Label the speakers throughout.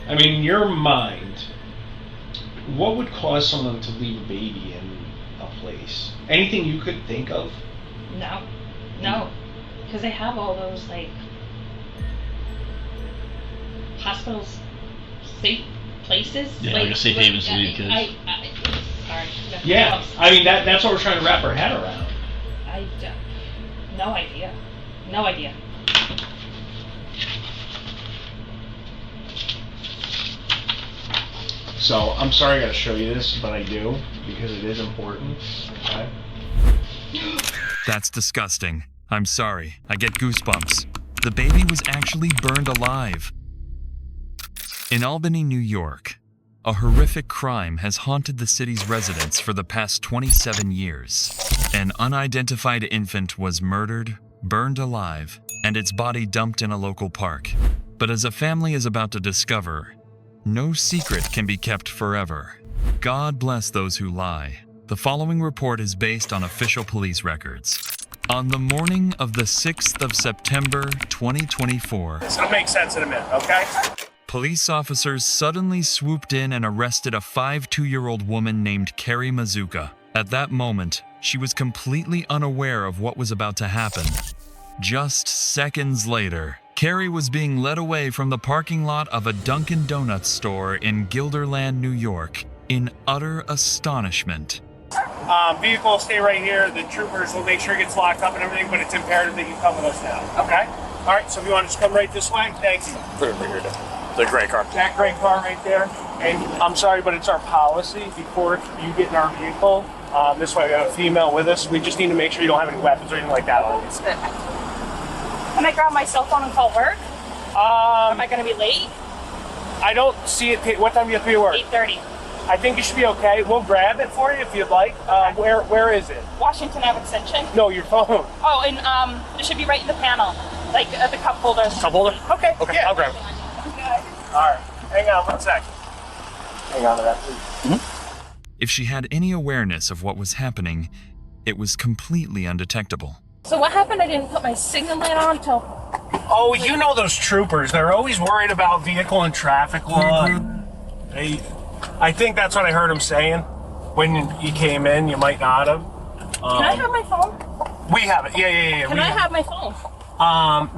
Speaker 1: I mean, in your mind, what would cause someone to leave a baby in a place? Anything you could think of?
Speaker 2: No. Because they have all those, like, hospitals, safe places.
Speaker 3: Yeah, like a safe haven to leave kids.
Speaker 2: Sorry.
Speaker 1: Yeah, I mean, that's what we're trying to wrap our head around.
Speaker 2: No idea.
Speaker 1: So, I'm sorry I gotta show you this, but I do, because it is important, okay?
Speaker 4: That's disgusting. I'm sorry. I get goosebumps. The baby was actually burned alive. In Albany, New York, a horrific crime has haunted the city's residents for the past 27 years. An unidentified infant was murdered, burned alive, and its body dumped in a local park. But as a family is about to discover, no secret can be kept forever. God bless those who lie. The following report is based on official police records. On the morning of the 6th of September, 2024,
Speaker 5: It'll make sense in a minute, okay?
Speaker 4: police officers suddenly swooped in and arrested a 52-year-old woman named Keri Mazzuca. At that moment, she was completely unaware of what was about to happen. Just seconds later, Keri was being led away from the parking lot of a Dunkin' Donuts store in Guilderland, New York, in utter astonishment.
Speaker 5: Vehicle will stay right here. The troopers will make sure it gets locked up and everything, but it's imperative that you come with us now. Okay? All right, so if you want to just come right this way, thank you.
Speaker 3: Put it right here. The gray car.
Speaker 5: That gray car right there. And I'm sorry, but it's our policy before you get in our vehicle. This way we have a female with us. We just need to make sure you don't have any weapons or anything like that on you.
Speaker 2: Can I grab my cell phone and call work? Am I going to be late?
Speaker 5: I don't see it. What time do you have to be at work?
Speaker 2: 8:30.
Speaker 5: I think you should be okay. We'll grab it for you if you'd like. Where is it?
Speaker 2: Washington Ave Extension.
Speaker 5: No, your phone.
Speaker 2: Oh, and it should be right in the panel, like the cup holders.
Speaker 5: Cup holder? Okay. Yeah. I'll grab it.
Speaker 2: Okay.
Speaker 5: All right. Hang on 1 second. Hang on to that, please.
Speaker 4: Mm-hmm. If she had any awareness of what was happening, it was completely undetectable.
Speaker 2: So what happened? I didn't put my signal light on till...
Speaker 5: Oh, you know those troopers. They're always worried about vehicle and traffic law. I think that's what I heard him saying. When you came in, you might not have.
Speaker 2: Can I have my phone?
Speaker 5: We have it. Yeah.
Speaker 2: Can I have my phone?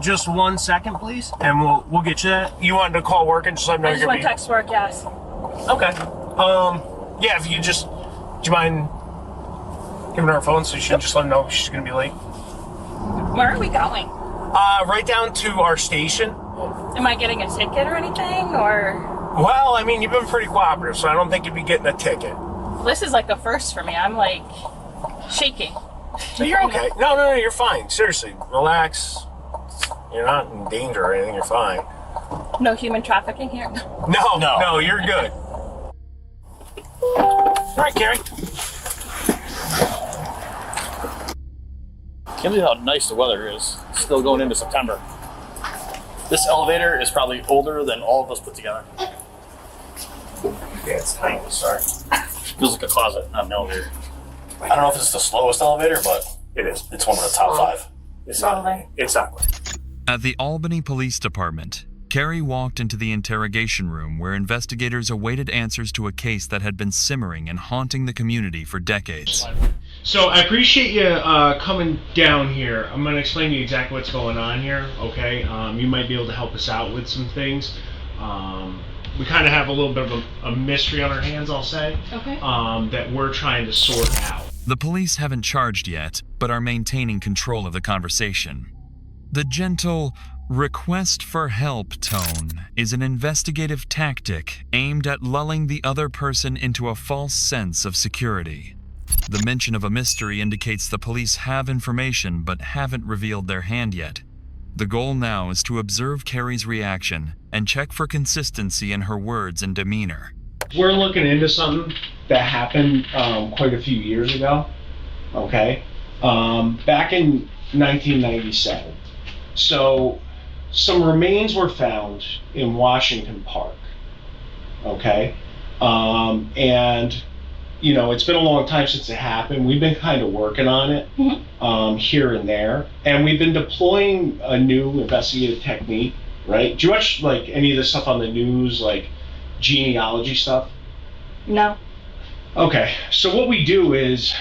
Speaker 5: Just 1 second, please, and we'll get you that. You wanted to call work and just let me know
Speaker 2: I just want to text work, yes.
Speaker 5: Okay. Yeah, if you just, do you mind giving her a phone so you should just let her know she's gonna be late?
Speaker 2: Where are we going?
Speaker 5: Right down to our station.
Speaker 2: Am I getting a ticket or anything, or?
Speaker 5: Well, I mean, you've been pretty cooperative, so I don't think you'd be getting a ticket.
Speaker 2: This is like a first for me. I'm like shaking.
Speaker 5: So you're okay. No, you're fine. Seriously, relax. You're not in danger or anything. You're fine.
Speaker 2: No human trafficking here?
Speaker 5: No, you're good. All right, Keri.
Speaker 3: Can't believe how nice the weather is. Still going into September. This elevator is probably older than all of us put together.
Speaker 5: Yeah, it's tiny. Sorry.
Speaker 3: Feels like a closet, not an elevator. I don't know if it's the slowest elevator, but
Speaker 5: It is.
Speaker 3: it's one of the top 5.
Speaker 5: It's not. It's not quick.
Speaker 4: At the Albany Police Department, Keri walked into the interrogation room where investigators awaited answers to a case that had been simmering and haunting the community for decades.
Speaker 1: So I appreciate you coming down here. I'm going to explain to you exactly what's going on here, okay? You might be able to help us out with some things. We kind of have a little bit of a mystery on our hands, I'll say,
Speaker 2: Okay.
Speaker 1: that we're trying to sort out.
Speaker 4: The police haven't charged yet, but are maintaining control of the conversation. The gentle request for help tone is an investigative tactic aimed at lulling the other person into a false sense of security. The mention of a mystery indicates the police have information but haven't revealed their hand yet. The goal now is to observe Keri's reaction and check for consistency in her words and demeanor.
Speaker 1: We're looking into something that happened quite a few years ago, okay? Back in 1997. So some remains were found in Washington Park, okay? And you know, it's been a long time since it happened. We've been kind of working on it here and there, and we've been deploying a new investigative technique, right? Do you watch like any of the stuff on the news, like genealogy stuff?
Speaker 2: No.
Speaker 1: Okay, so what we do is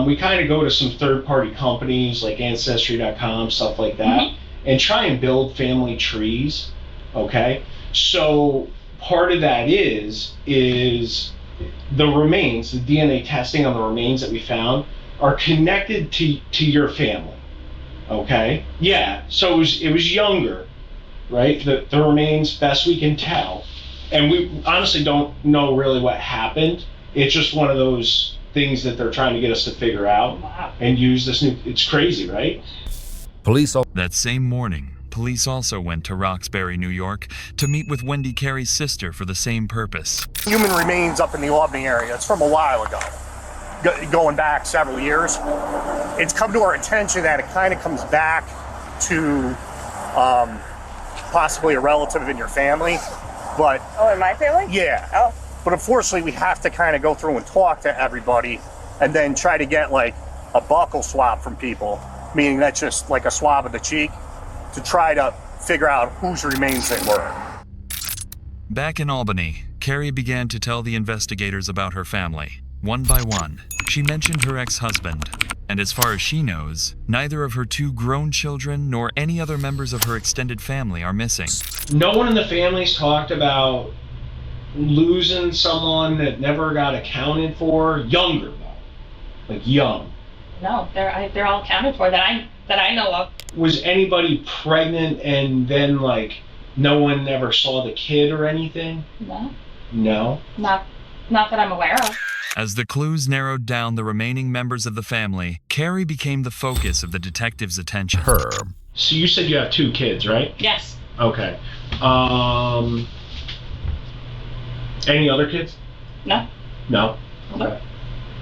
Speaker 1: we kind of go to some third-party companies like Ancestry.com, stuff like that, and try and build family trees. Okay, so part of that is the remains, the DNA testing on the remains that we found are connected to your family. Okay, yeah, so it was younger, right? The remains, best we can tell, and we honestly don't know really what happened. It's just one of those things that they're trying to get us to figure out and use this new. It's crazy, right?
Speaker 4: That same morning, police also went to Roxbury, New York, to meet with Wendy Keri's sister for the same purpose.
Speaker 5: Human remains up in the Albany area. It's from a while ago, going back several years. It's come to our attention that it kind of comes back to possibly a relative in your family, but...
Speaker 2: Oh, in my family?
Speaker 5: Yeah.
Speaker 2: Oh.
Speaker 5: But unfortunately, we have to kind of go through and talk to everybody and then try to get like a buccal swab from people, meaning that's just like a swab of the cheek, to try to figure out whose remains they were.
Speaker 4: Back in Albany, Keri began to tell the investigators about her family. One by one, she mentioned her ex-husband, and as far as she knows, neither of her 2 grown children nor any other members of her extended family are missing.
Speaker 1: No one in the family's talked about losing someone that never got accounted for. Younger though, like young.
Speaker 2: No, they're all accounted for that I know of.
Speaker 1: Was anybody pregnant and then like no one ever saw the kid or anything?
Speaker 2: No.
Speaker 1: No.
Speaker 2: Not that I'm aware of.
Speaker 4: As the clues narrowed down the remaining members of the family, Keri became the focus of the detective's attention.
Speaker 1: So you said you have 2 kids, right?
Speaker 2: Yes.
Speaker 1: Okay. Any other kids?
Speaker 2: No.
Speaker 1: No. Okay.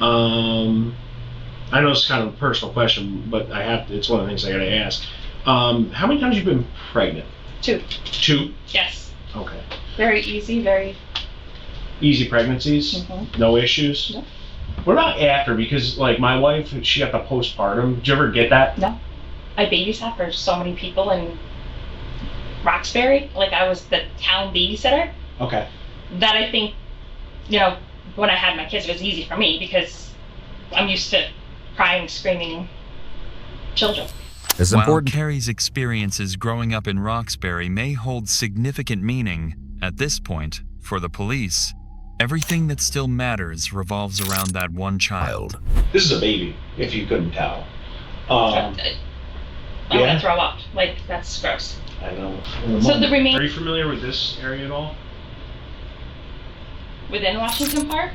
Speaker 1: I know it's kind of a personal question, but I have to, it's one of the things I gotta ask. How many times have you been pregnant?
Speaker 2: 2.
Speaker 1: 2?
Speaker 2: Yes.
Speaker 1: Okay.
Speaker 2: Very easy, very...
Speaker 1: Easy pregnancies? No issues?
Speaker 2: No.
Speaker 1: What about after? Because like my wife, she got the postpartum. Did you ever get that?
Speaker 2: No. I babysat for so many people in Roxbury. Like I was the town babysitter.
Speaker 1: Okay.
Speaker 2: That I think, when I had my kids, it was easy for me because I'm used to crying, screaming children.
Speaker 4: While Keri's experiences growing up in Roxbury may hold significant meaning, at this point, for the police, everything that still matters revolves around that one child.
Speaker 1: This is a baby, if you couldn't tell.
Speaker 2: I'm gonna throw up. Like, that's gross.
Speaker 1: I know.
Speaker 2: So the remains...
Speaker 1: Are you familiar with this area at all?
Speaker 2: Within Washington Park?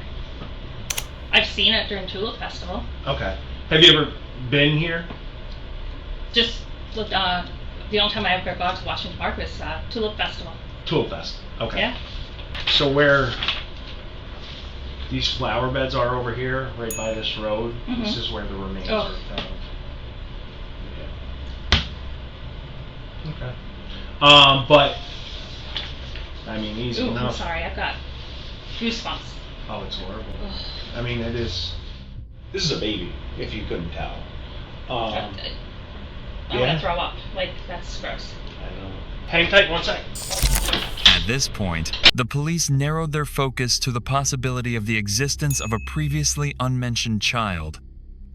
Speaker 2: I've seen it during Tulip Festival.
Speaker 1: Okay. Have you ever been here?
Speaker 2: Just looked, the only time I ever got to Washington Park was Tulip Festival.
Speaker 1: Tulip Fest. Okay.
Speaker 2: Yeah.
Speaker 1: So where these flower beds are over here, right by this road, this is where the remains are found. Yeah. Okay. But I mean, easy enough.
Speaker 2: I'm sorry, I've got goosebumps.
Speaker 1: Oh, it's horrible. I mean, it is. This is a baby, if you couldn't tell.
Speaker 2: I'm gonna throw up. Like, that's gross.
Speaker 1: I know. Hang tight 1 sec.
Speaker 4: At this point, the police narrowed their focus to the possibility of the existence of a previously unmentioned child.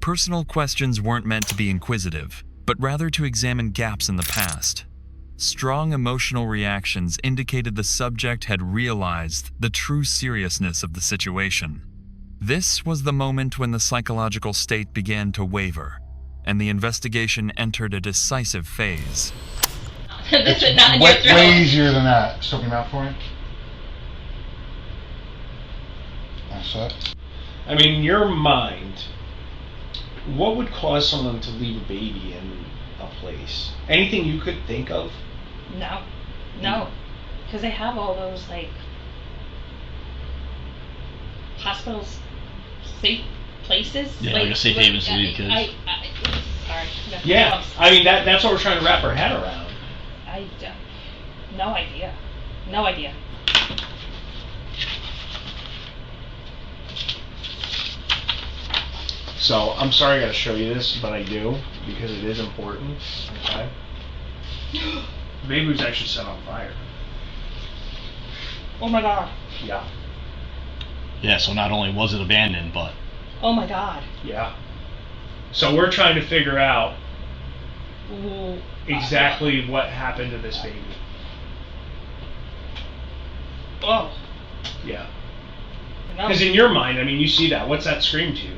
Speaker 4: Personal questions weren't meant to be inquisitive, but rather to examine gaps in the past. Strong emotional reactions indicated the subject had realized the true seriousness of the situation. This was the moment when the psychological state began to waver, and the investigation entered a decisive phase.
Speaker 2: This is not in your throat.
Speaker 6: Way easier than that. Just open your mouth for me. That's it.
Speaker 1: I mean, in your mind, what would cause someone to leave a baby in a place? Anything you could think of?
Speaker 2: No. Because they have all those, like, hospitals, safe places.
Speaker 3: Yeah, like a safe haven to leave kids.
Speaker 2: Sorry.
Speaker 1: Yeah, I mean, that's what we're trying to wrap our head around.
Speaker 2: No idea. No idea.
Speaker 1: So, I'm sorry I gotta show you this, but I do, because it is important, okay? The baby was actually set on fire.
Speaker 2: Oh my god.
Speaker 1: Yeah.
Speaker 3: Yeah, so not only was it abandoned, but
Speaker 2: Oh my God.
Speaker 1: Yeah. So we're trying to figure out exactly what happened to this baby.
Speaker 2: Oh.
Speaker 1: Yeah.
Speaker 2: No.
Speaker 1: Because in your mind, I mean, you see that. What's that scream to you?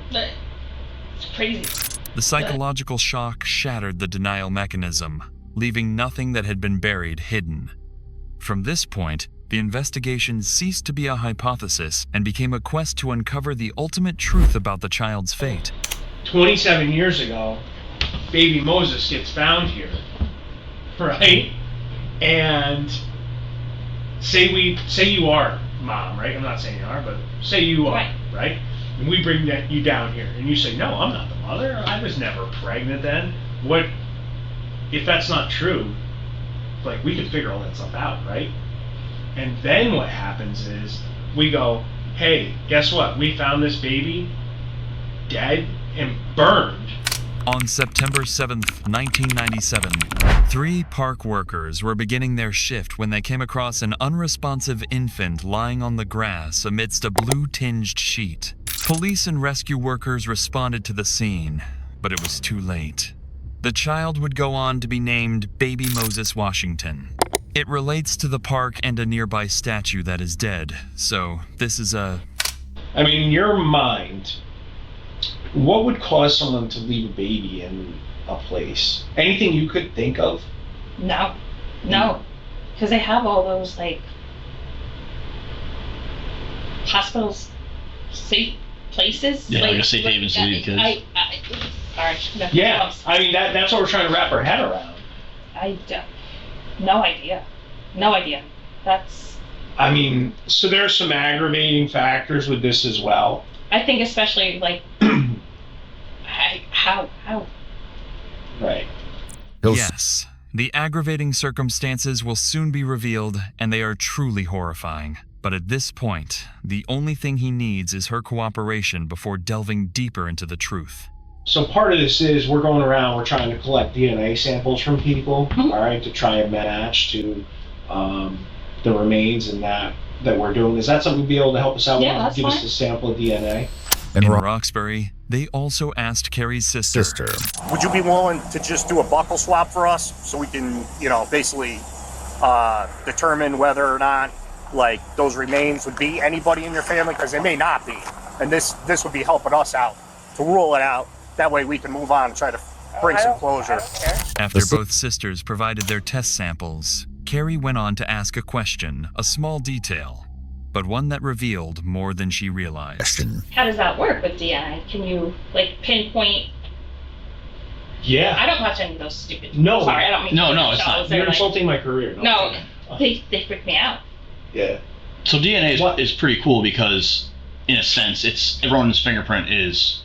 Speaker 2: It's crazy.
Speaker 4: The psychological shock shattered the denial mechanism, leaving nothing that had been buried hidden. From this point, the investigation ceased to be a hypothesis and became a quest to uncover the ultimate truth about the child's fate.
Speaker 1: 27 years ago, baby Moses gets found here, right? And say you are mom, right? I'm not saying you are, but say you are, right? And we bring you down here, and you say, no, I'm not the mother. I was never pregnant then. What if that's not true? Like, we could figure all that stuff out, right? And then what happens is we go, hey, guess what? We found this baby dead and burned.
Speaker 4: On September 7th, 1997, 3 park workers were beginning their shift when they came across an unresponsive infant lying on the grass amidst a blue-tinged sheet. Police and rescue workers responded to the scene, but it was too late. The child would go on to be named Baby Moses Washington. It relates to the park and a nearby statue that is dead, so this is a...
Speaker 1: I mean, in your mind, what would cause someone to leave a baby in a place? Anything you could think of?
Speaker 2: No. Because they have all those, like, hospitals, safe places.
Speaker 3: yeah, like a safe haven to leave kids.
Speaker 2: Sorry. No,
Speaker 1: Yeah, I mean, that's what we're trying to wrap our head around.
Speaker 2: No idea. That's...
Speaker 1: I mean, so there's some aggravating factors with this as well.
Speaker 2: I think especially, like, how?
Speaker 1: Right.
Speaker 4: Yes, the aggravating circumstances will soon be revealed, and they are truly horrifying. But at this point, the only thing he needs is her cooperation before delving deeper into the truth.
Speaker 1: So part of this is we're going around, we're trying to collect DNA samples from people, all right, to try and match to the remains and that we're doing. Is that something you'd be able to help us out with?
Speaker 2: Yeah, that's
Speaker 1: Give
Speaker 2: fine.
Speaker 1: us a sample of DNA.
Speaker 4: In Roxbury, they also asked Keri's sister.
Speaker 5: Would you be willing to just do a buckle swap for us so we can, basically determine whether or not, like, those remains would be anybody in your family? Because they may not be. And this would be helping us out to rule it out. That way we can move on and try to bring some closure.
Speaker 4: After both sisters provided their test samples, Keri went on to ask a question, a small detail, but one that revealed more than she realized.
Speaker 2: How does that work with DNA? Can you, like, pinpoint?
Speaker 1: Yeah.
Speaker 2: I don't watch any of those stupid.
Speaker 1: No.
Speaker 2: Sorry, I don't mean.
Speaker 3: No, it's
Speaker 2: shows.
Speaker 3: not.
Speaker 2: They're
Speaker 1: You're
Speaker 2: like,
Speaker 1: insulting my career.
Speaker 2: No, they freak me out.
Speaker 1: Yeah.
Speaker 3: So DNA is pretty cool because, in a sense, everyone's fingerprint is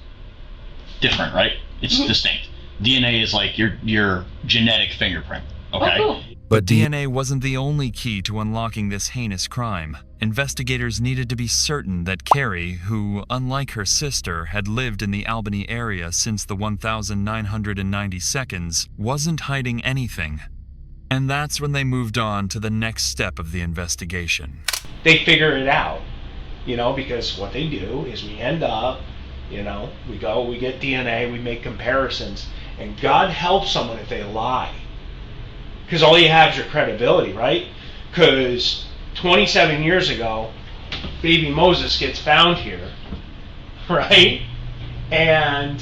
Speaker 3: different, right? It's distinct. DNA is like your genetic fingerprint. Okay.
Speaker 2: Oh, cool.
Speaker 4: But DNA wasn't the only key to unlocking this heinous crime. Investigators needed to be certain that Keri, who, unlike her sister, had lived in the Albany area since the 1990 seconds, wasn't hiding anything. And that's when they moved on to the next step of the investigation.
Speaker 1: They figure it out, because what they do is we end up, we get DNA, we make comparisons, and God help someone if they lie. Because all you have is your credibility, right? Because 27 years ago, baby Moses gets found here, right? And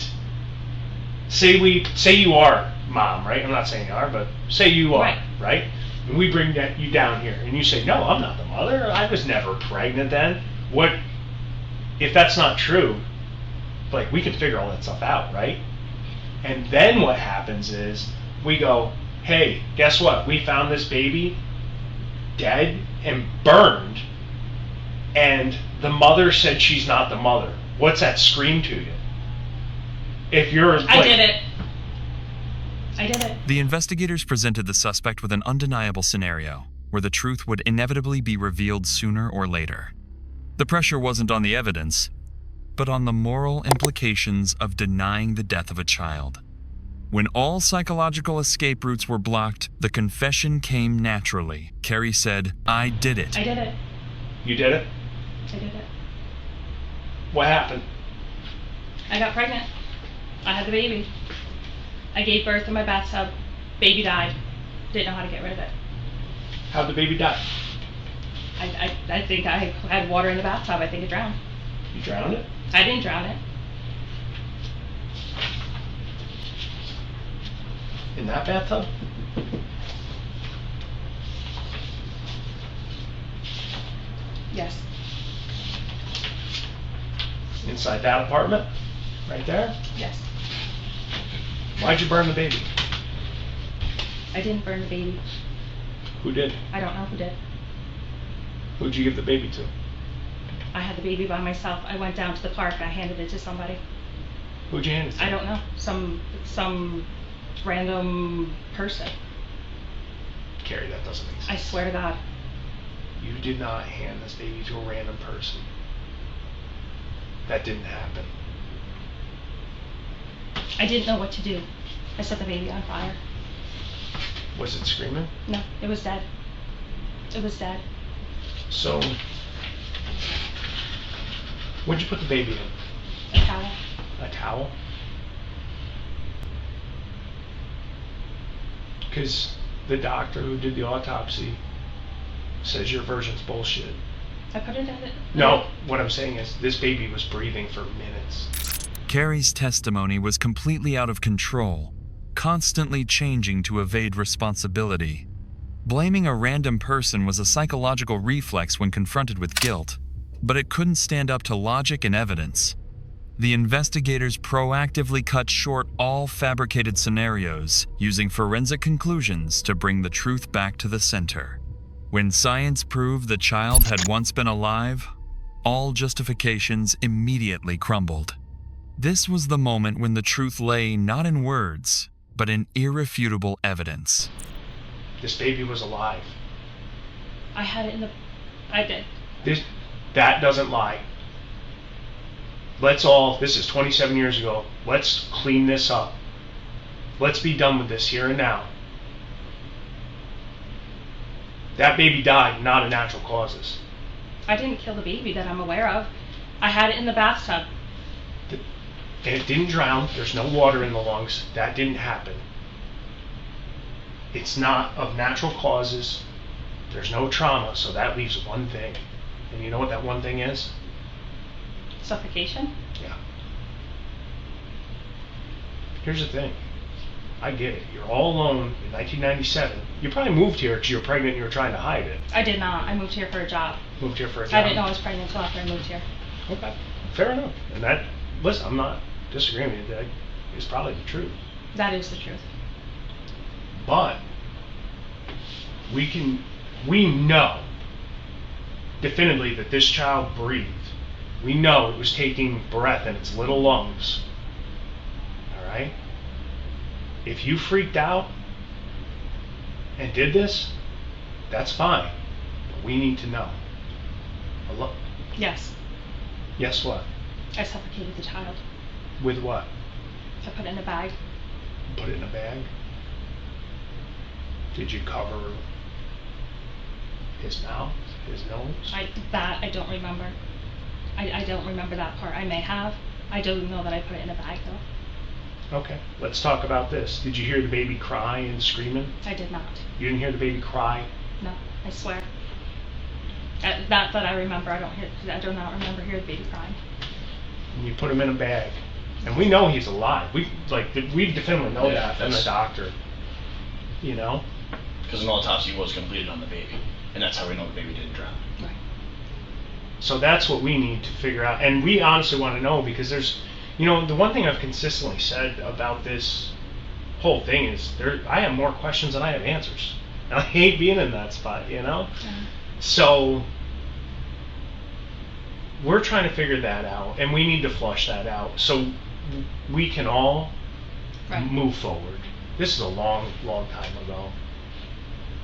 Speaker 1: say you are mom, right? I'm not saying you are, but say you are, right? And we bring you down here, and you say, no, I'm not the mother. I was never pregnant then. What if that's not true? Like, we could figure all that stuff out, right? And then what happens is we go, hey, guess what? We found this baby dead and burned, and the mother said she's not the mother. What's that scream to you? If you're like,
Speaker 2: I did it.
Speaker 4: The investigators presented the suspect with an undeniable scenario where the truth would inevitably be revealed sooner or later. The pressure wasn't on the evidence, but on the moral implications of denying the death of a child. When all psychological escape routes were blocked, the confession came naturally. Keri said, I did it.
Speaker 2: I did it.
Speaker 1: you did it?
Speaker 2: I did it.
Speaker 1: What happened?
Speaker 2: I got pregnant. I had the baby. I gave birth in my bathtub. Baby died. Didn't know how to get rid of it.
Speaker 1: How'd the baby die?
Speaker 2: I think I had water in the bathtub. I think it drowned.
Speaker 1: You drowned it?
Speaker 2: I didn't drown it.
Speaker 1: In that bathtub?
Speaker 2: Yes.
Speaker 1: Inside that apartment? Right there?
Speaker 2: Yes.
Speaker 1: Why'd you burn the baby?
Speaker 2: I didn't burn the baby.
Speaker 1: Who did?
Speaker 2: I don't know who did.
Speaker 1: Who'd you give the baby to?
Speaker 2: I had the baby by myself. I went down to the park. I handed it to somebody.
Speaker 1: Who'd you hand it to?
Speaker 2: I don't know. Some random person.
Speaker 1: Keri, that doesn't make sense.
Speaker 2: I swear to God.
Speaker 1: You did not hand this baby to a random person. That didn't happen.
Speaker 2: I didn't know what to do. I set the baby on fire.
Speaker 1: Was it screaming?
Speaker 2: No, it was dead. It was dead.
Speaker 1: So, what'd you put the baby in?
Speaker 2: A towel.
Speaker 1: A towel? Because the doctor who did the autopsy says your version's bullshit.
Speaker 2: I put it in it.
Speaker 1: No, what I'm saying is this baby was breathing for minutes.
Speaker 4: Keri's testimony was completely out of control, constantly changing to evade responsibility. Blaming a random person was a psychological reflex when confronted with guilt, but it couldn't stand up to logic and evidence. The investigators proactively cut short all fabricated scenarios, using forensic conclusions to bring the truth back to the center. When science proved the child had once been alive, all justifications immediately crumbled. This was the moment when the truth lay not in words, but in irrefutable evidence.
Speaker 1: This baby was alive.
Speaker 2: I had it in the... I did.
Speaker 1: That doesn't lie. This is 27 years ago, let's clean this up. Let's be done with this here and now. That baby died, not of natural causes.
Speaker 2: I didn't kill the baby that I'm aware of. I had it in the bathtub.
Speaker 1: And it didn't drown. There's no water in the lungs. That didn't happen. It's not of natural causes. There's no trauma, so that leaves one thing. And you know what that one thing is?
Speaker 2: Suffocation?
Speaker 1: Yeah. Here's the thing. I get it. You're all alone in 1997. You probably moved here because you were pregnant and you were trying to hide it.
Speaker 2: I did not. I moved here for a job.
Speaker 1: Moved here for a job?
Speaker 2: I didn't know I was pregnant until after I moved here.
Speaker 1: Okay. Fair enough. And that, listen, I'm not disagreeing with you. That is probably the truth.
Speaker 2: That is the truth.
Speaker 1: But we know definitively that this child breathed. We know it was taking breath in its little lungs. All right? If you freaked out and did this, that's fine. But we need to know.
Speaker 2: Yes.
Speaker 1: Yes, what?
Speaker 2: I suffocated the child.
Speaker 1: With what?
Speaker 2: I put it in a bag.
Speaker 1: Put it in a bag? Did you cover his mouth, his nose?
Speaker 2: I don't remember. I don't remember that part. I may have. I don't know that I put it in a bag though.
Speaker 1: Okay, let's talk about this. Did you hear the baby cry and screaming?
Speaker 2: I did not.
Speaker 1: You didn't hear the baby cry?
Speaker 2: No, I swear. That I remember. I do not remember hearing the baby crying.
Speaker 1: And you put him in a bag. And we know he's alive. We definitely know that from the doctor. You know?
Speaker 3: Because an autopsy was completed on the baby, and that's how we know the baby didn't drown.
Speaker 2: Right.
Speaker 1: So that's what we need to figure out. And we honestly want to know because there's, the one thing I've consistently said about this whole thing is I have more questions than I have answers. And I hate being in that spot,
Speaker 2: Mm-hmm.
Speaker 1: So we're trying to figure that out, and we need to flush that out so we can all move forward. This is a long, long time ago.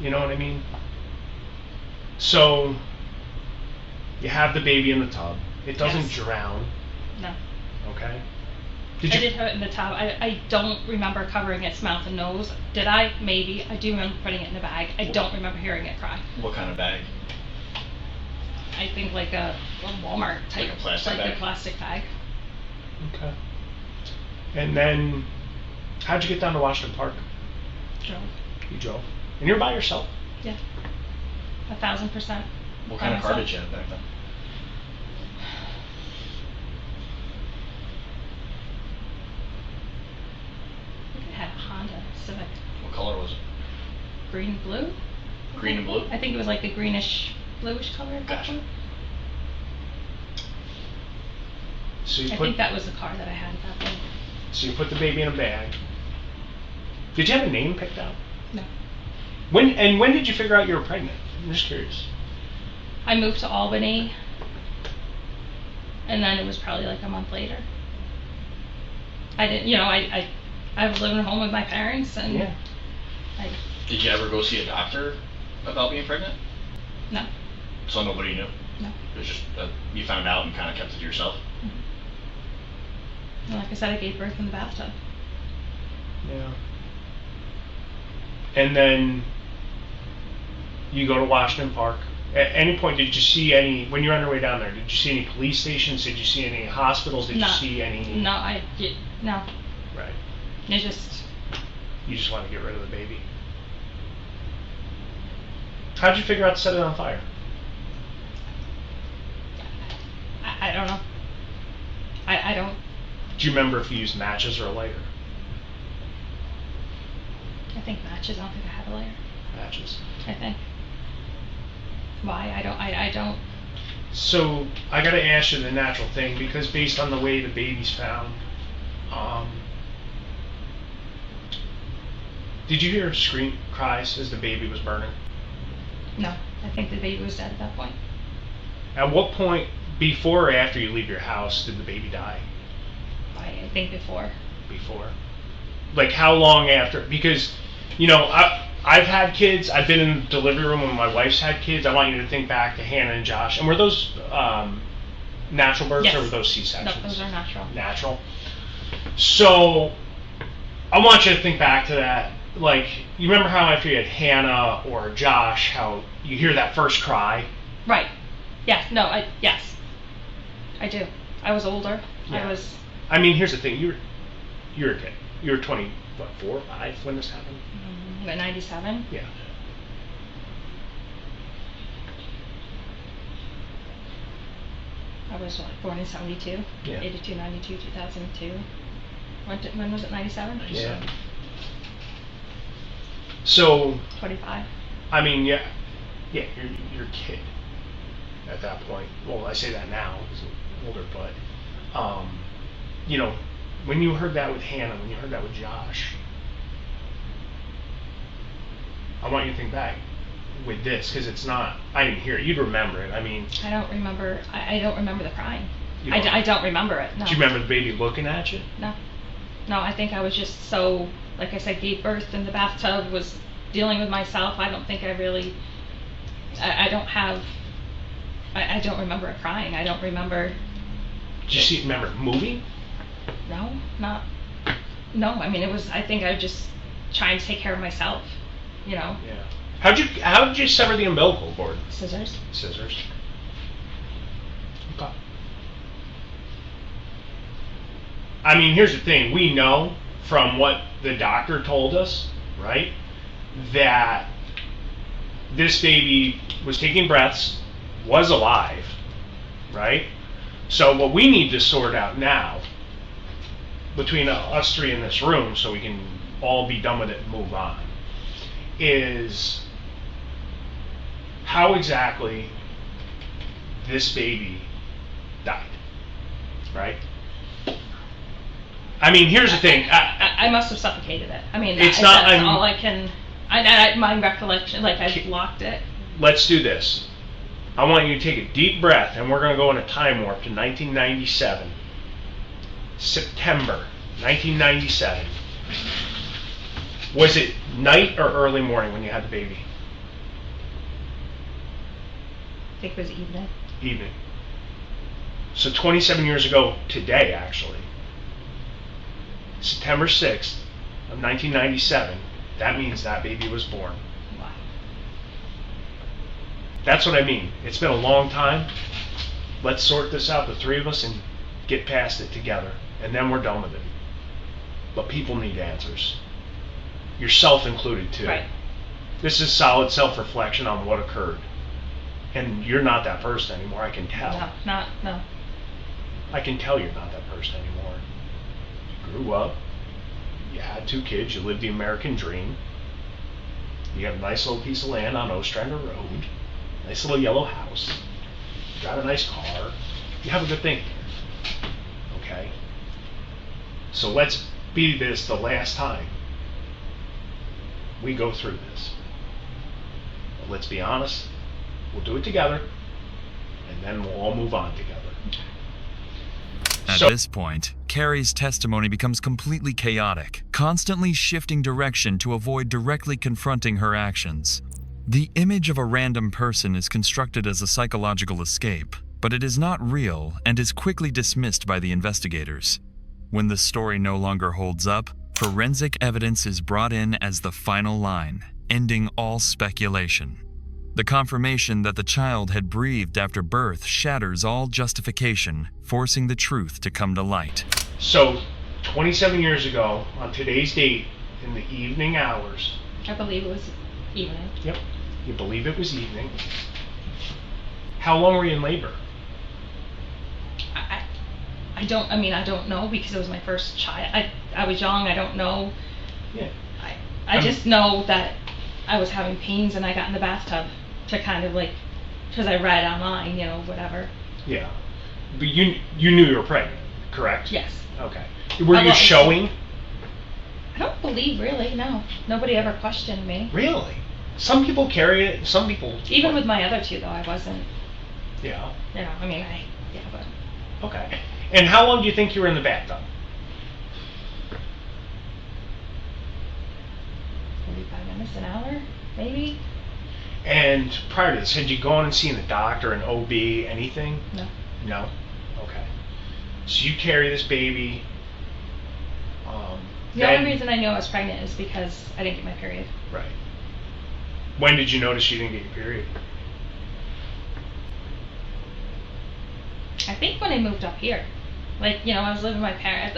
Speaker 1: You know what I mean? So you have the baby in the tub. It doesn't drown.
Speaker 2: No.
Speaker 1: Okay?
Speaker 2: I did have it in the tub. I don't remember covering its mouth and nose. Did I? Maybe. I do remember putting it in a bag. I don't remember hearing it cry.
Speaker 3: What kind of bag?
Speaker 2: I think like a Walmart type,
Speaker 3: Like a plastic
Speaker 2: like
Speaker 3: bag?
Speaker 2: a plastic bag.
Speaker 1: Okay. And then, how'd you get down to Washington Park?
Speaker 2: Drove.
Speaker 1: You drove. And you're by yourself?
Speaker 2: Yeah. 1,000%.
Speaker 3: What
Speaker 2: by
Speaker 3: kind of car
Speaker 2: myself.
Speaker 3: did you have back then?
Speaker 2: I think I had a Honda Civic.
Speaker 3: What color was it?
Speaker 2: Green blue?
Speaker 3: Green and blue?
Speaker 2: I think it was like a greenish, bluish color at that
Speaker 3: Gotcha.
Speaker 2: point.
Speaker 1: So you
Speaker 2: I
Speaker 1: put
Speaker 2: think that was the car that I had at that point.
Speaker 1: so you put the baby in a bag. Did you have a name picked out?
Speaker 2: No.
Speaker 1: When did you figure out you were pregnant? I'm just curious.
Speaker 2: I moved to Albany, and then it was probably like a month later. I didn't, I was living at home with my parents, and
Speaker 1: Yeah.
Speaker 3: Did you ever go see a doctor about being pregnant?
Speaker 2: No,
Speaker 3: So nobody knew?
Speaker 2: no.
Speaker 3: It was just, you found out and kind of kept it to yourself?
Speaker 2: And like I said, I gave birth in the bathtub.
Speaker 1: Yeah. And then you go to Washington Park. At any point, did you see any, when you were on your way down there, did you see any police stations? Did you see any hospitals? Did
Speaker 2: No.
Speaker 1: you see any?
Speaker 2: No, no.
Speaker 1: Right.
Speaker 2: It just,
Speaker 1: You just want to get rid of the baby. How'd you figure out to set it on fire?
Speaker 2: I don't know. I don't,
Speaker 1: Do you remember if you used matches or a lighter?
Speaker 2: I think matches, I don't think I had a lighter.
Speaker 1: Matches.
Speaker 2: I think. Why? I don't.
Speaker 1: So I gotta ask you the natural thing, because based on the way the baby's found, did you hear scream cries as the baby was burning?
Speaker 2: No, I think the baby was dead at that point.
Speaker 1: At what point, before or after you leave your house, did the baby die?
Speaker 2: I think before.
Speaker 1: Before? Like how long after? Because, I've had kids. I've been in the delivery room when my wife's had kids. I want you to think back to Hannah and Josh. And were those natural births
Speaker 2: Yes.
Speaker 1: or were those C-sections?
Speaker 2: No, those are natural.
Speaker 1: Natural. So I want you to think back to that. Like, you remember how after you had Hannah or Josh, how you hear that first cry?
Speaker 2: Right. Yes. No. Yes. I do. I was older.
Speaker 1: Yeah. I mean, here's the thing. You're a kid. You were 4, 5 when this happened?
Speaker 2: At 97.
Speaker 1: Yeah.
Speaker 2: I was born in 72.
Speaker 1: Yeah.
Speaker 2: 82, 92, 2002. When was it? 97.
Speaker 1: Yeah. So,
Speaker 2: 25.
Speaker 1: I mean, yeah, you're a kid at that point. Well, I say that now because I'm older, but when you heard that with Hannah, when you heard that with Josh, I want you to think back with this, because it's not. I didn't hear it. You'd remember it. I mean,
Speaker 2: I don't remember. I don't remember the crying.
Speaker 1: You
Speaker 2: I don't remember it. No.
Speaker 1: do you remember the baby looking at you?
Speaker 2: No. No, I think I was just so, like I said, gave birth in the bathtub, was dealing with myself. I don't think I really, I don't have, I don't remember it crying. I don't remember.
Speaker 1: Did you remember it moving?
Speaker 2: No, no, I mean, it was, I think I was just trying to take care of myself,
Speaker 1: Yeah. How'd you sever the umbilical cord?
Speaker 2: Scissors.
Speaker 1: Scissors. Okay. I mean, here's the thing. We know from what the doctor told us, right, that this baby was taking breaths, was alive, right? So what we need to sort out now, between us three in this room, so we can all be done with it and move on, is how exactly this baby died, right? I mean, here's the thing.
Speaker 2: I must have suffocated it. I mean,
Speaker 1: It's not-
Speaker 2: that's
Speaker 1: I'm-
Speaker 2: all I can. My recollection, like I blocked it.
Speaker 1: Let's do this. I want you to take a deep breath, and we're going to go in a time warp to 1997. September 1997. Was it night or early morning when you had the baby?
Speaker 2: I think it was evening.
Speaker 1: Evening. So 27 years ago today, actually. September 6th of 1997. That means that baby was born.
Speaker 2: Wow.
Speaker 1: That's what I mean. It's been a long time. Let's sort this out, the three of us, and get past it together. And then we're done with it. But people need answers. Yourself included, too.
Speaker 2: Right.
Speaker 1: This is solid self-reflection on what occurred. And you're not that person anymore, I can tell.
Speaker 2: No.
Speaker 1: I can tell you're not that person anymore. You grew up, you had 2 kids, you lived the American dream. You have a nice little piece of land on Ostrander Road, nice little yellow house, you got a nice car, you have a good thing. Okay? So let's be this the last time we go through this. But let's be honest, we'll do it together, and then we'll all move on together.
Speaker 4: At this point, Keri's testimony becomes completely chaotic, constantly shifting direction to avoid directly confronting her actions. The image of a random person is constructed as a psychological escape, but it is not real and is quickly dismissed by the investigators. When the story no longer holds up, forensic evidence is brought in as the final line, ending all speculation. The confirmation that the child had breathed after birth shatters all justification, forcing the truth to come to light.
Speaker 1: So, 27 years ago, on today's date, in the evening hours...
Speaker 2: I believe it was evening.
Speaker 1: Yep, you believe it was evening. How long were you in labor?
Speaker 2: I don't know, because it was my first child. I was young, I don't know.
Speaker 1: Yeah.
Speaker 2: I just know that I was having pains and I got in the bathtub to kind of like, because I read online, whatever.
Speaker 1: Yeah. But you knew you were pregnant, correct?
Speaker 2: Yes.
Speaker 1: Okay. Were you showing?
Speaker 2: I don't believe, really, no. Nobody ever questioned me.
Speaker 1: Really? Some people carry it, some people...
Speaker 2: Even with my other 2, though, I wasn't.
Speaker 1: Yeah.
Speaker 2: But...
Speaker 1: Okay. And how long do you think you were in the bathtub?
Speaker 2: 45 minutes, an hour, maybe?
Speaker 1: And prior to this, had you gone and seen a doctor, an OB, anything?
Speaker 2: No.
Speaker 1: No? Okay. So you carry this baby.
Speaker 2: The only reason I knew I was pregnant is because I didn't get my period.
Speaker 1: Right. When did you notice you didn't get your period?
Speaker 2: I think when I moved up here. I was living with my parents.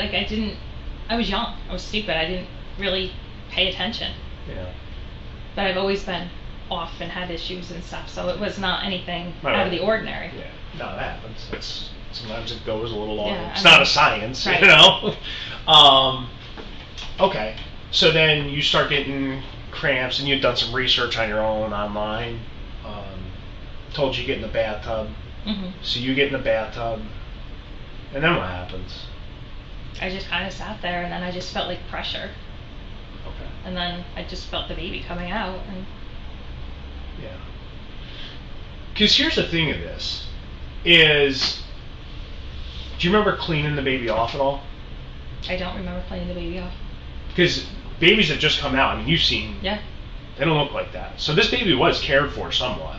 Speaker 2: I was young. I was stupid. I didn't really pay attention.
Speaker 1: Yeah.
Speaker 2: But I've always been off and had issues and stuff, so it was not anything out of the ordinary.
Speaker 1: Yeah. No, that happens. Sometimes it goes a little longer.
Speaker 2: Yeah,
Speaker 1: it's not a science,
Speaker 2: right.
Speaker 1: Okay. So then you start getting cramps, and you've done some research on your own online. Told you to get in the bathtub.
Speaker 2: Mm-hmm.
Speaker 1: So you get in the bathtub, and then what happens?
Speaker 2: I just kind of sat there, and then I just felt like pressure.
Speaker 1: Okay.
Speaker 2: And then I just felt the baby coming out, and...
Speaker 1: Yeah. Because here's the thing of this, is, do you remember cleaning the baby off at all?
Speaker 2: I don't remember cleaning the baby off.
Speaker 1: Because babies that just come out, you've seen,
Speaker 2: Yeah.
Speaker 1: They don't look like that. So this baby was cared for somewhat.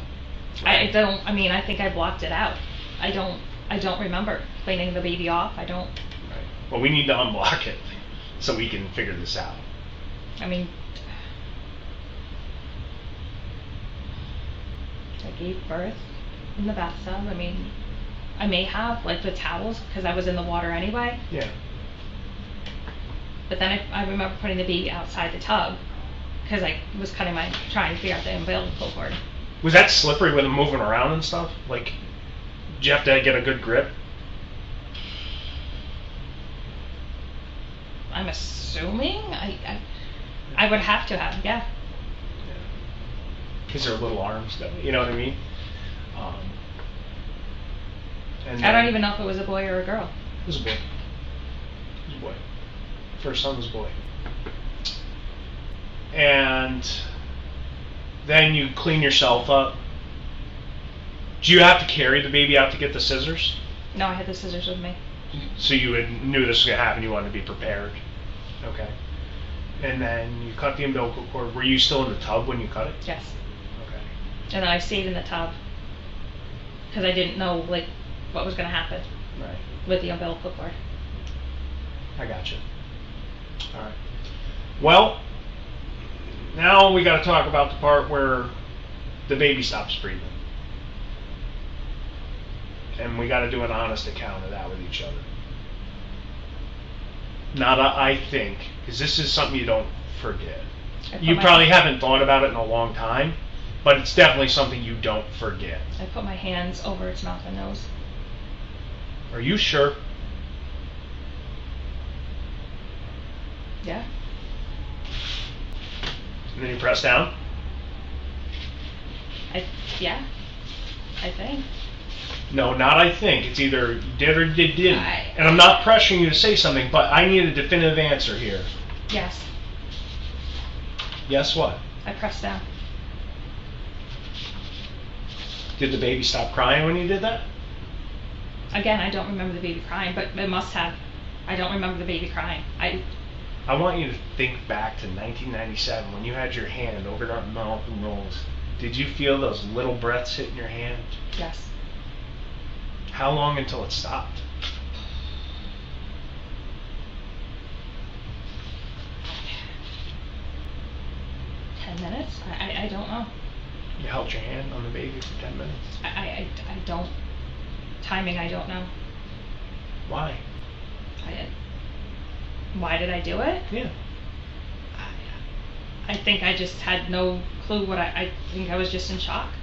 Speaker 1: Right?
Speaker 2: I think I blocked it out. I don't remember cleaning the baby off. I don't.
Speaker 1: Right. Well, we need to unblock it so we can figure this out.
Speaker 2: I gave birth in the bathtub. I may have, with towels, because I was in the water anyway.
Speaker 1: Yeah.
Speaker 2: But then I remember putting the baby outside the tub, because I was trying to figure out the umbilical cord.
Speaker 1: Was that slippery with them moving around and stuff? Did you have to get a good grip?
Speaker 2: I'm assuming I would have to have, yeah.
Speaker 1: Because they're little arms, though. You know what I mean?
Speaker 2: I don't even know if it was a boy or a girl.
Speaker 1: It was a boy. It was a boy. First son was a boy. And then you clean yourself up. Do you have to carry the baby out to get the scissors?
Speaker 2: No, I had the scissors with me.
Speaker 1: So you knew this was going to happen, you wanted to be prepared. Okay. And then you cut the umbilical cord. Were you still in the tub when you cut it?
Speaker 2: Yes.
Speaker 1: Okay.
Speaker 2: And then I stayed in the tub because I didn't know what was going to happen.
Speaker 1: Right.
Speaker 2: With the umbilical cord.
Speaker 1: I gotcha. All right. Well, now we got to talk about the part where the baby stops breathing. and we got to do an honest account of that with each other. Not a I think, because this is something you don't forget. You probably haven't thought about it in a long time, but it's definitely something you don't forget.
Speaker 2: I put my hands over its mouth and nose.
Speaker 1: Are you sure?
Speaker 2: Yeah.
Speaker 1: And then you press down?
Speaker 2: Yeah. I think.
Speaker 1: No, not I think. It's either you did or you didn't. And I'm not pressuring you to say something, but I need a definitive answer here.
Speaker 2: Yes.
Speaker 1: Yes, what?
Speaker 2: I pressed down.
Speaker 1: Did the baby stop crying when you did that?
Speaker 2: Again, I don't remember the baby crying, but it must have. I don't remember the baby crying.
Speaker 1: I want you to think back to 1997 when you had your hand over that mouth and nose. Did you feel those little breaths hitting your hand?
Speaker 2: Yes.
Speaker 1: How long until it stopped?
Speaker 2: Minutes? I don't know.
Speaker 1: You held your hand on the baby for 10 minutes?
Speaker 2: I don't. Timing, I don't know.
Speaker 1: Why?
Speaker 2: Why did I do it?
Speaker 1: Yeah.
Speaker 2: I think I just had no clue what I think I was just in shock.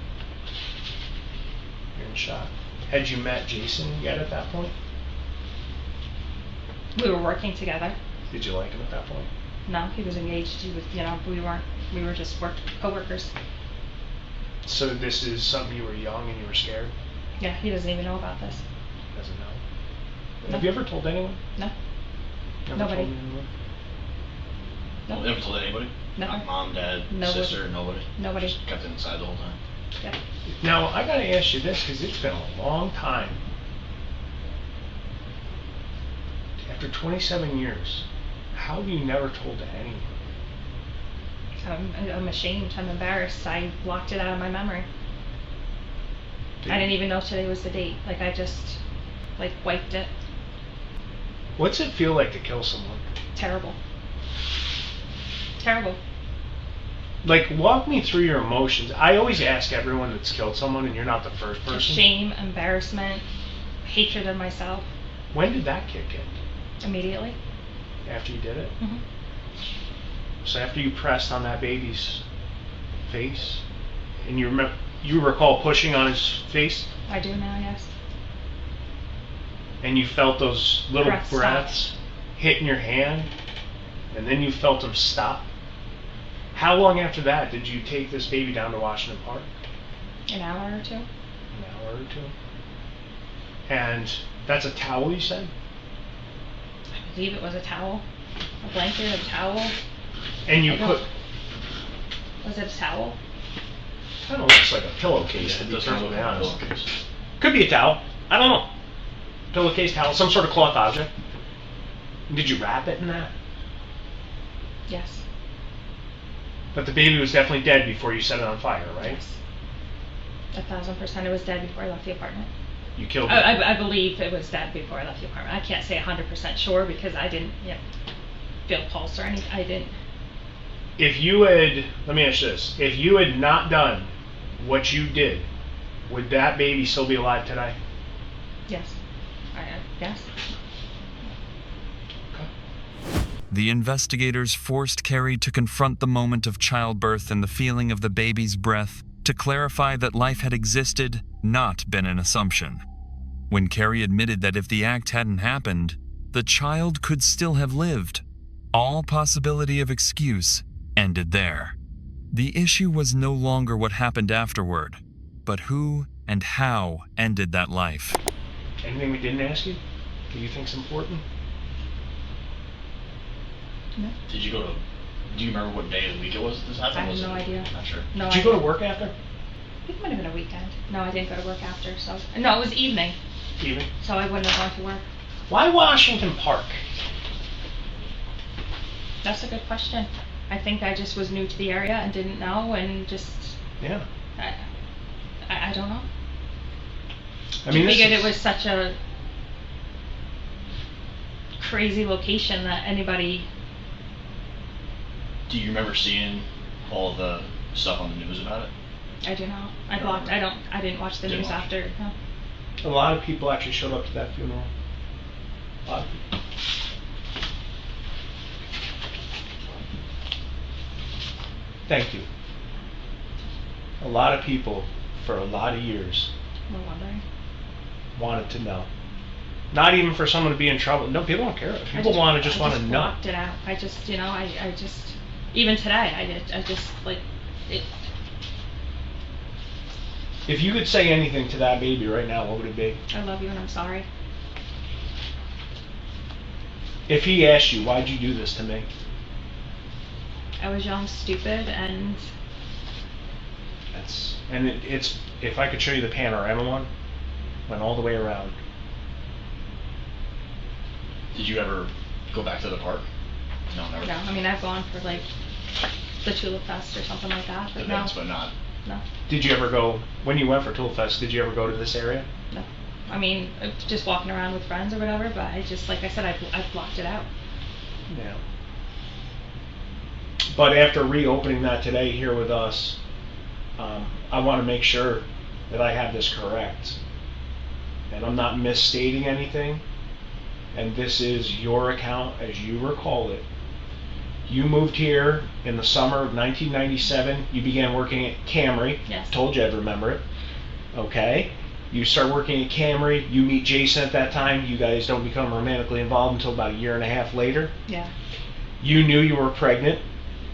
Speaker 1: You're in shock. Had you met Jason yet at that point?
Speaker 2: We were working together.
Speaker 1: Did you like him at that point?
Speaker 2: No, he was engaged. He was, we were just co-workers.
Speaker 1: So this is something you were young and you were scared?
Speaker 2: Yeah, he doesn't even know about this.
Speaker 1: Doesn't know.
Speaker 2: No.
Speaker 1: Have you ever told anyone?
Speaker 2: No.
Speaker 1: Never
Speaker 2: Nobody.
Speaker 1: Told anyone?
Speaker 2: No.
Speaker 3: Never told anybody?
Speaker 2: No.
Speaker 3: Like mom, dad,
Speaker 2: Nobody.
Speaker 3: sister, nobody?
Speaker 2: Nobody.
Speaker 3: Just kept it inside the whole time?
Speaker 2: Yeah.
Speaker 1: Now, I gotta ask you this, because it's been a long time. After 27 years, how have you never told to anyone?
Speaker 2: I'm ashamed. I'm embarrassed. I blocked it out of my memory. I didn't even know today was the date. Like, I just, wiped it.
Speaker 1: What's it feel like to kill someone?
Speaker 2: Terrible. Terrible.
Speaker 1: Walk me through your emotions. I always ask everyone that's killed someone, and you're not the first person.
Speaker 2: Shame, embarrassment, hatred of myself.
Speaker 1: When did that kick in?
Speaker 2: Immediately.
Speaker 1: After you did it?
Speaker 2: Mm-hmm.
Speaker 1: So after you pressed on that baby's face, and you recall pushing on his face?
Speaker 2: I do now, yes.
Speaker 1: And you felt those little breaths hitting your hand, and then you felt them stop. How long after that did you take this baby down to Washington Park?
Speaker 2: An hour or two.
Speaker 1: An hour or two. And that's a towel, you said?
Speaker 2: I believe it was a towel. A blanket, a towel.
Speaker 1: And you put...
Speaker 2: Was it a towel?
Speaker 1: Kind of looks like a pillowcase, to be perfectly honest.
Speaker 3: Pillowcase.
Speaker 1: Could be a towel. I don't know. Pillowcase, towel, some sort of cloth object. Did you wrap it in that?
Speaker 2: Yes.
Speaker 1: But the baby was definitely dead before you set it on fire, right?
Speaker 2: Yes. 1,000% it was dead before I left the apartment.
Speaker 1: You killed it?
Speaker 2: I believe it was dead before I left the apartment. I can't say 100% sure because I didn't feel pulse or anything. I didn't.
Speaker 1: If you had, let me ask you this, if you had not done what you did, would that baby still be alive today?
Speaker 2: Yes. Yes.
Speaker 4: The investigators forced Keri to confront the moment of childbirth and the feeling of the baby's breath to clarify that life had existed, not been an assumption. When Keri admitted that if the act hadn't happened, the child could still have lived, all possibility of excuse ended there. The issue was no longer what happened afterward, but who and how ended that life.
Speaker 1: Anything we didn't ask you that you think's important?
Speaker 2: No.
Speaker 3: Do you remember what day of the week it was that this happened?
Speaker 2: I have no idea.
Speaker 3: Not sure.
Speaker 2: No.
Speaker 1: Did you go to work after?
Speaker 2: I think it might have been a weekend. No, I didn't go to work after. So no, it was evening.
Speaker 1: Evening.
Speaker 2: So I wouldn't have gone to work.
Speaker 1: Why Washington Park?
Speaker 2: That's a good question. I think I just was new to the area and didn't know and just.
Speaker 1: Yeah.
Speaker 2: I don't know.
Speaker 1: I mean,
Speaker 2: I figured it was such a crazy location that anybody.
Speaker 3: Do you remember seeing all the stuff on the news about it?
Speaker 2: I do not. I blocked. I didn't watch the
Speaker 3: Didn't
Speaker 2: news
Speaker 3: watch.
Speaker 2: after. No.
Speaker 1: A lot of people actually showed up to that funeral. A lot of people. Thank you. A lot of people, for a lot of years,
Speaker 2: We're wondering.
Speaker 1: wanted to know. Not even for someone to be in trouble. No, people don't care. People want to know.
Speaker 2: I just blocked it out. I just, I just, even today, I just, like, it.
Speaker 1: If you could say anything to that baby right now, what would it be?
Speaker 2: I love you and I'm sorry.
Speaker 1: If he asked you, why'd you do this to me?
Speaker 2: I was young, stupid, and
Speaker 1: It's if I could show you the panorama one, went all the way around.
Speaker 3: Did you ever go back to the park? No, never.
Speaker 2: no, I mean, I've gone for like the Tulip Fest or something like that, but
Speaker 3: Events,
Speaker 2: no,
Speaker 3: but not.
Speaker 2: no,
Speaker 1: Did you ever go, when you went for Tulip Fest, did you ever go to this area?
Speaker 2: no. I mean, just walking around with friends or whatever, but I just, like I said, I've blocked it out.
Speaker 1: Yeah. But after reopening that today here with us, I want to make sure that I have this correct. And I'm not misstating anything. And this is your account as you recall it. You moved here in the summer of 1997. You began working at Camry.
Speaker 2: Yes.
Speaker 1: Told you I'd remember it. Okay. You start working at Camry. You meet Jason at that time. You guys don't become romantically involved until about a year and a half later.
Speaker 2: Yeah.
Speaker 1: You knew you were pregnant.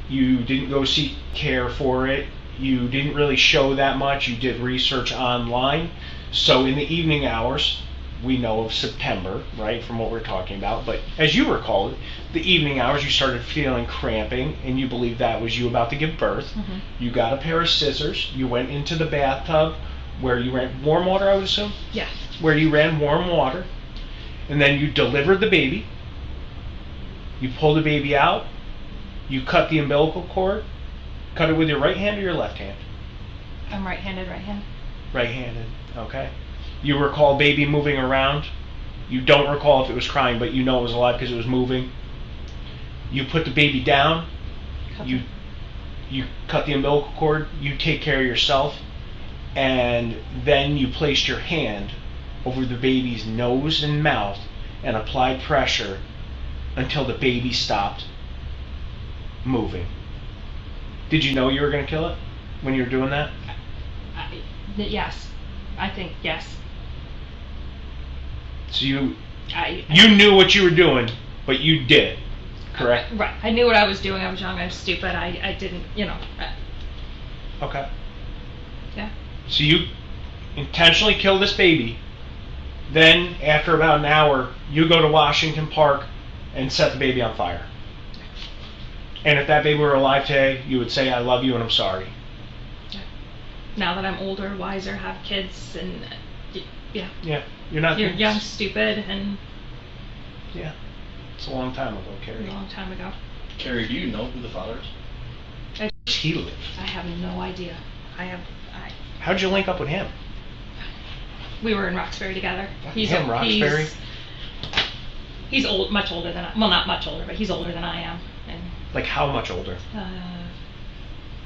Speaker 1: You didn't go seek care for it. You didn't really show that much. You did research online. So in the evening hours, we know of September, right, from what we're talking about. But as you recall it, the evening hours, you started feeling cramping, and you believed that was you about to give birth.
Speaker 2: Mm-hmm.
Speaker 1: You got a pair of scissors. You went into the bathtub where you ran warm water, I would assume?
Speaker 2: Yeah.
Speaker 1: Where you ran warm water. And then you delivered the baby. You pulled the baby out. You cut the umbilical cord. Cut it with your right hand or your left hand?
Speaker 2: I'm right-handed, right hand.
Speaker 1: Right-handed, okay. You recall baby moving around. You don't recall if it was crying, but you know it was alive because it was moving. You put the baby down. You cut the umbilical cord. You take care of yourself. And then you placed your hand over the baby's nose and mouth and applied pressure until the baby stopped moving. Did you know you were going to kill it when you were doing that?
Speaker 2: Yes. I think, yes.
Speaker 1: So you
Speaker 2: I
Speaker 1: knew what you were doing, but you did it, correct?
Speaker 2: Right. I knew what I was doing. I was young. I was stupid. I didn't,
Speaker 1: Okay.
Speaker 2: yeah.
Speaker 1: So you intentionally kill this baby. Then, after about an hour, you go to Washington Park and set the baby on fire. And if that baby were alive today, you would say, I love you and I'm sorry.
Speaker 2: Now that I'm older, wiser, have kids, and yeah.
Speaker 1: Yeah. You're not...
Speaker 2: You're young, stupid, and
Speaker 1: Yeah. It's a long time ago,
Speaker 2: a
Speaker 1: Keri.
Speaker 2: long time ago.
Speaker 3: Keri, do you know who the father is?
Speaker 1: Where does he live?
Speaker 2: I have no idea.
Speaker 1: How'd you link up with him?
Speaker 2: We were in Roxbury together.
Speaker 1: Him, Roxbury?
Speaker 2: He's old, much older than well, not much older, but he's older than I am. And
Speaker 1: Like how much older?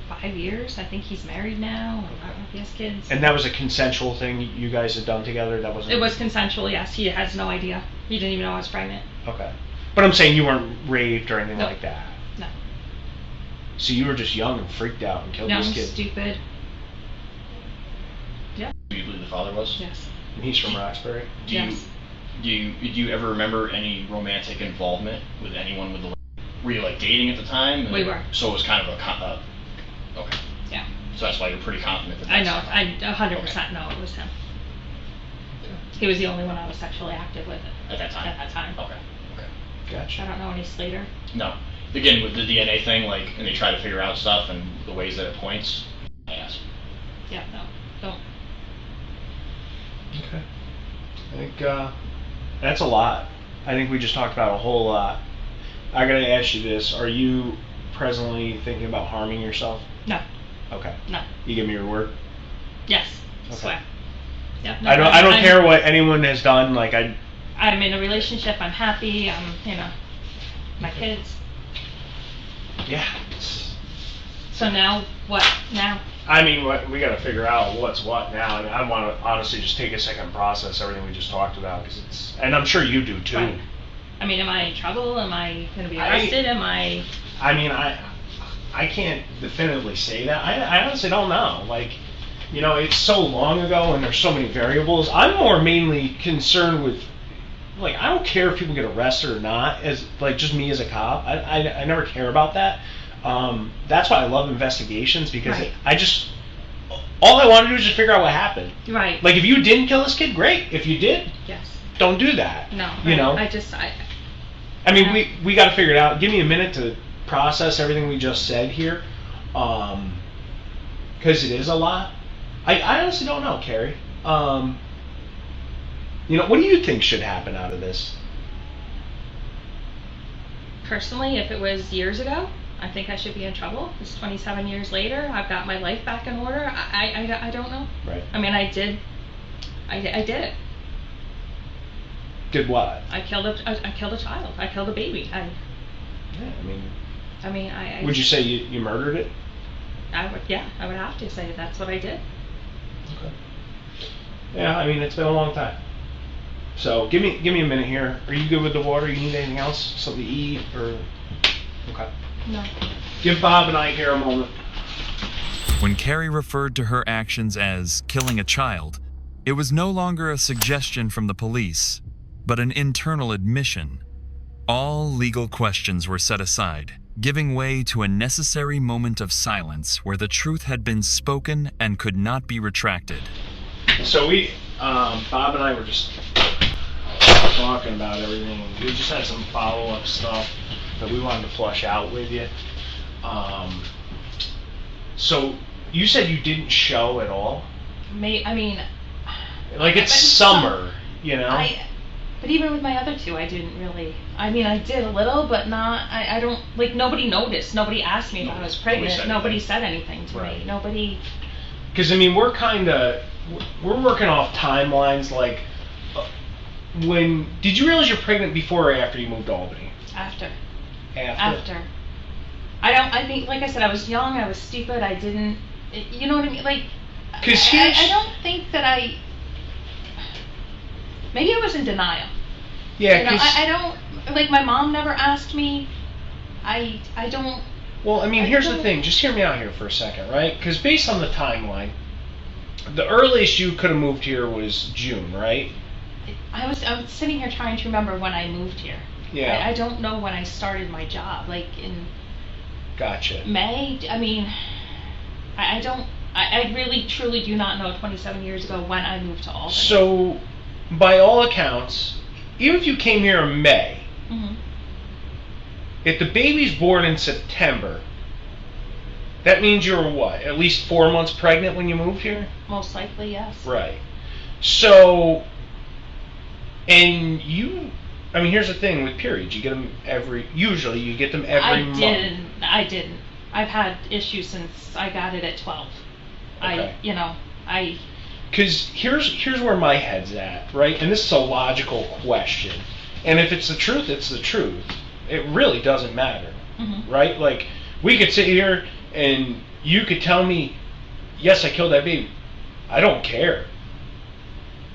Speaker 2: 5 years. I think he's married now. I don't know if he has kids.
Speaker 1: And that was a consensual thing you guys had done together? That wasn't...
Speaker 2: It was consensual, yes. He has no idea. He didn't even know I was pregnant.
Speaker 1: Okay. But I'm saying you weren't raped or anything
Speaker 2: No.
Speaker 1: like that.
Speaker 2: No.
Speaker 1: So you were just young and freaked out and killed
Speaker 2: Young,
Speaker 1: this kid.
Speaker 2: stupid.
Speaker 3: Who you believe the father was?
Speaker 2: Yes.
Speaker 1: And he's from Roxbury?
Speaker 2: Yes.
Speaker 3: Do you ever remember any romantic involvement with anyone with the... Were you like dating at the time?
Speaker 2: We were.
Speaker 3: So it was kind of okay.
Speaker 2: Yeah.
Speaker 3: So that's why you're pretty confident that
Speaker 2: I
Speaker 3: that's
Speaker 2: know. I 100% know it was him. He was the only one I was sexually active with
Speaker 3: at that time.
Speaker 2: At that time.
Speaker 3: Okay.
Speaker 2: I
Speaker 1: Gotcha.
Speaker 2: don't know any Slater.
Speaker 3: No. Again, with the DNA thing, like, and they try to figure out stuff and the ways that it points, I ask.
Speaker 2: Yeah, no, don't.
Speaker 1: Okay. I think that's a lot. I think we just talked about a whole lot. I gotta ask you this. Are you presently thinking about harming yourself?
Speaker 2: No.
Speaker 1: Okay.
Speaker 2: No.
Speaker 1: You give me your word?
Speaker 2: Yes.
Speaker 1: Okay.
Speaker 2: Swear. Yeah. No,
Speaker 1: I don't care what anyone has done. Like
Speaker 2: I'm in a relationship. I'm happy. I'm, my kids.
Speaker 1: Yeah.
Speaker 2: So now, what now?
Speaker 1: I mean, we got to figure out what's what now, and I want to honestly just take a second and process everything we just talked about, because it's, and I'm sure you do too.
Speaker 2: Right. I mean, am I in trouble? Am I going to be arrested?
Speaker 1: I mean, I can't definitively say that. I honestly don't know. Like, you know, it's so long ago and there's so many variables. I'm more mainly concerned with, like, I don't care if people get arrested or not, as like just me as a cop. I never care about that. That's why I love investigations, because
Speaker 2: Right.
Speaker 1: all I want to do is just figure out what happened.
Speaker 2: Right.
Speaker 1: Like, if you didn't kill this kid, great. If you did,
Speaker 2: Yes.
Speaker 1: don't do that.
Speaker 2: No.
Speaker 1: You know? I mean, we got to figure it out. Give me a minute to process everything we just said here, because it is a lot. I honestly don't know, Keri. You know, what do you think should happen out of this?
Speaker 2: Personally, if it was years ago, I think I should be in trouble. It's 27 years later. I've got my life back in order. I don't know.
Speaker 1: Right.
Speaker 2: I mean, I did it.
Speaker 1: Did what?
Speaker 2: I killed a child. I killed a baby.
Speaker 1: Yeah,
Speaker 2: I mean,
Speaker 1: would you say you murdered it?
Speaker 2: I would have to say that's what I did.
Speaker 1: Okay. Yeah, I mean, it's been a long time. So give me a minute here. Are you good with the water? You need anything else? Something to eat or? Okay.
Speaker 2: No.
Speaker 1: Give Bob and I here a moment.
Speaker 4: When Keri referred to her actions as killing a child, it was no longer a suggestion from the police, but an internal admission. All legal questions were set aside, giving way to a necessary moment of silence where the truth had been spoken and could not be retracted.
Speaker 1: So Bob and I were just talking about everything. We just had some follow-up stuff that we wanted to flush out with you. So you said you didn't show at all?
Speaker 2: I mean...
Speaker 1: Like, it's summer, you know?
Speaker 2: But even with my other two, I didn't really... I mean, I did a little, but not... I don't... Like, nobody noticed. Nobody asked me if I was pregnant. Nobody said anything to me. Nobody...
Speaker 1: Because, I mean, we're working off timelines, like... when... Did you realize you're pregnant before or after you moved to Albany?
Speaker 2: After.
Speaker 1: After?
Speaker 2: I think, like I said, I was young, I was stupid, I didn't... You know what I mean? Like...
Speaker 1: Because
Speaker 2: I don't think that maybe I was in denial.
Speaker 1: Yeah,
Speaker 2: because I don't, like, my mom never asked me. I don't.
Speaker 1: Well, I mean, here's the thing. Just hear me out here for a second, right? Because based on the timeline, the earliest you could have moved here was June, right?
Speaker 2: I was sitting here trying to remember when I moved here.
Speaker 1: Yeah.
Speaker 2: I don't know when I started my job. Like in.
Speaker 1: Gotcha.
Speaker 2: May. I mean, I don't. I really, truly do not know 27 years ago when I moved to Albany.
Speaker 1: So, by all accounts, even if you came here in May,
Speaker 2: mm-hmm.
Speaker 1: if the baby's born in September, that means you were what? At least 4 months pregnant when you moved here?
Speaker 2: Most likely, yes.
Speaker 1: Right. So, and I mean, here's the thing with periods. You get them usually you get them every month.
Speaker 2: I didn't. I've had issues since I got it at 12.
Speaker 1: Okay.
Speaker 2: Because
Speaker 1: here's where my head's at, right? And this is a logical question. And if it's the truth, it's the truth. It really doesn't matter,
Speaker 2: mm-hmm.
Speaker 1: right? Like, we could sit here and you could tell me, yes, I killed that baby. I don't care.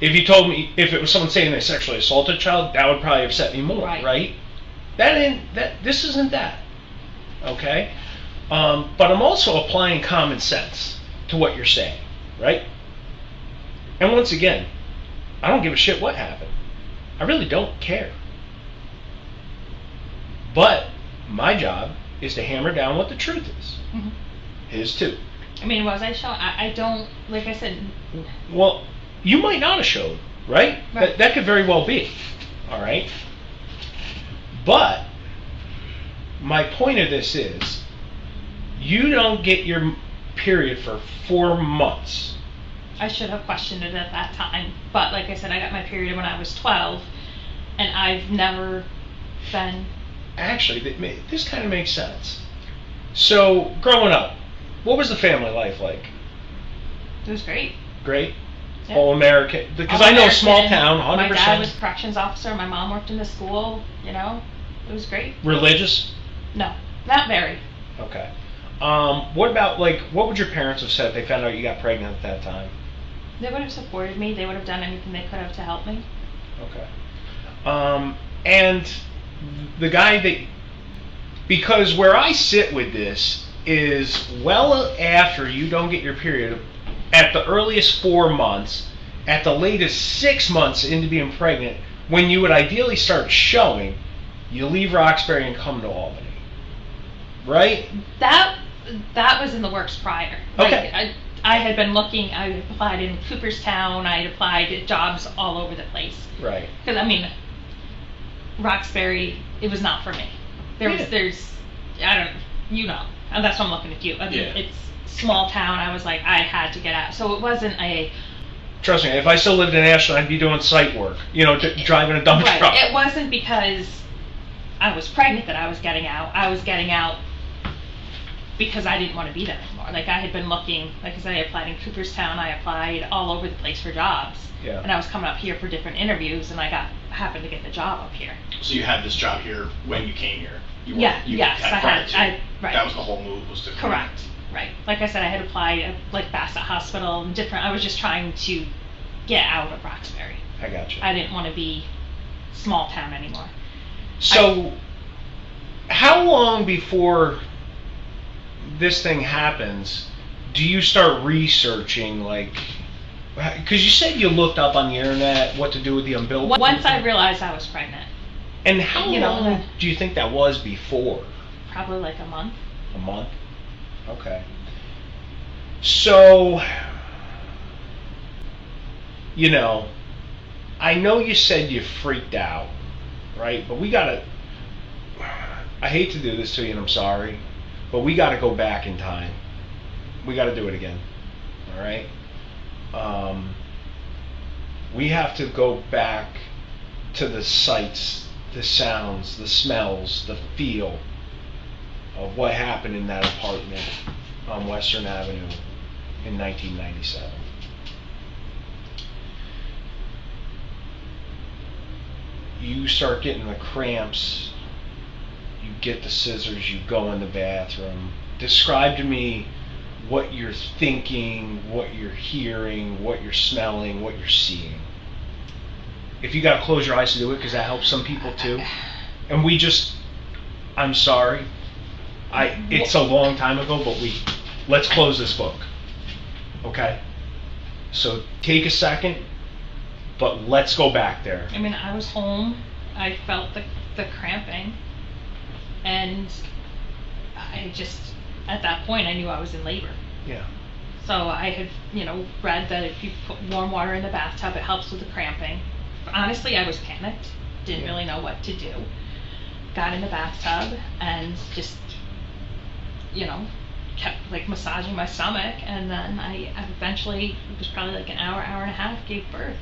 Speaker 1: If you told me, if it was someone saying they sexually assaulted a child, that would probably upset me more, right? This isn't that, okay? But I'm also applying common sense to what you're saying, right? And once again, I don't give a shit what happened. I really don't care. But my job is to hammer down what the truth is.
Speaker 2: Mm-hmm.
Speaker 1: His too.
Speaker 2: I mean, was I shown? I don't, like I said...
Speaker 1: Well, you might not have showed, right? That could very well be, all right? But my point of this is, you don't get your period for 4 months.
Speaker 2: I should have questioned it at that time. But like I said, I got my period when I was 12, and I've never been...
Speaker 1: Actually, this kind of makes sense. So, growing up, what was the family life like?
Speaker 2: It was great.
Speaker 1: Great?
Speaker 2: Yeah.
Speaker 1: All American? Because I know small town, 100%.
Speaker 2: My dad was a corrections officer, my mom worked in the school, it was great.
Speaker 1: Religious?
Speaker 2: No, not very.
Speaker 1: Okay. What about, like, what would your parents have said if they found out you got pregnant at that time?
Speaker 2: They would have supported me. They would have done anything they could have to help me.
Speaker 1: Okay. And the guy that, because where I sit with this is well after you don't get your period, at the earliest 4 months, at the latest 6 months into being pregnant, when you would ideally start showing, you leave Roxbury and come to Albany. Right?
Speaker 2: That was in the works prior.
Speaker 1: Okay.
Speaker 2: Like, I had been looking. I had applied in Cooperstown. I had applied at jobs all over the place.
Speaker 1: Right.
Speaker 2: Because I mean, Roxbury, it was not for me. There's, I don't, you know, and that's why I'm looking at you. I mean, it's small town. I was like, I had to get out. So it wasn't a.
Speaker 1: Trust me, if I still lived in Ashland, I'd be doing site work. You know, driving a dump
Speaker 2: right.
Speaker 1: truck.
Speaker 2: It wasn't because I was pregnant that I was getting out. I was getting out because I didn't want to be there anymore. Like, I had been looking, like I said, I applied in Cooperstown, I applied all over the place for jobs.
Speaker 1: Yeah.
Speaker 2: And I was coming up here for different interviews, and I happened to get the job up here.
Speaker 3: So you had this job here when you came here?
Speaker 2: Yes, I had, right.
Speaker 3: That was the whole move, was to come.
Speaker 2: Correct, right. Like I said, I had applied at, like, Bassett Hospital and different, I was just trying to get out of Roxbury.
Speaker 1: I got you.
Speaker 2: I didn't want to be small town anymore.
Speaker 1: So, how long before this thing happens do you start researching, like, because you said you looked up on the internet what to do with the umbilical?
Speaker 2: Once I realized I was pregnant.
Speaker 1: And how long do you think that was before?
Speaker 2: Probably like a month.
Speaker 1: A month? Okay. So, you know, I know you said you freaked out, right? But we gotta, I hate to do this to you and I'm sorry, but we gotta go back in time. We gotta do it again, all right? We have to go back to the sights, the sounds, the smells, the feel of what happened in that apartment on Western Avenue in 1997. You start getting the cramps, you get the scissors, you go in the bathroom. Describe to me what you're thinking, what you're hearing, what you're smelling, what you're seeing. If you gotta close your eyes to do it, because that helps some people too. And I'm sorry, it's a long time ago, but let's close this book, okay? So take a second, but let's go back there.
Speaker 2: I mean, I was home, I felt the cramping, and I just, at that point, I knew I was in labor.
Speaker 1: Yeah.
Speaker 2: So I had, read that if you put warm water in the bathtub, it helps with the cramping. Honestly, I was panicked, didn't really know what to do. Got in the bathtub and just, kept like massaging my stomach, and then I eventually, it was probably like an hour and a half, gave birth.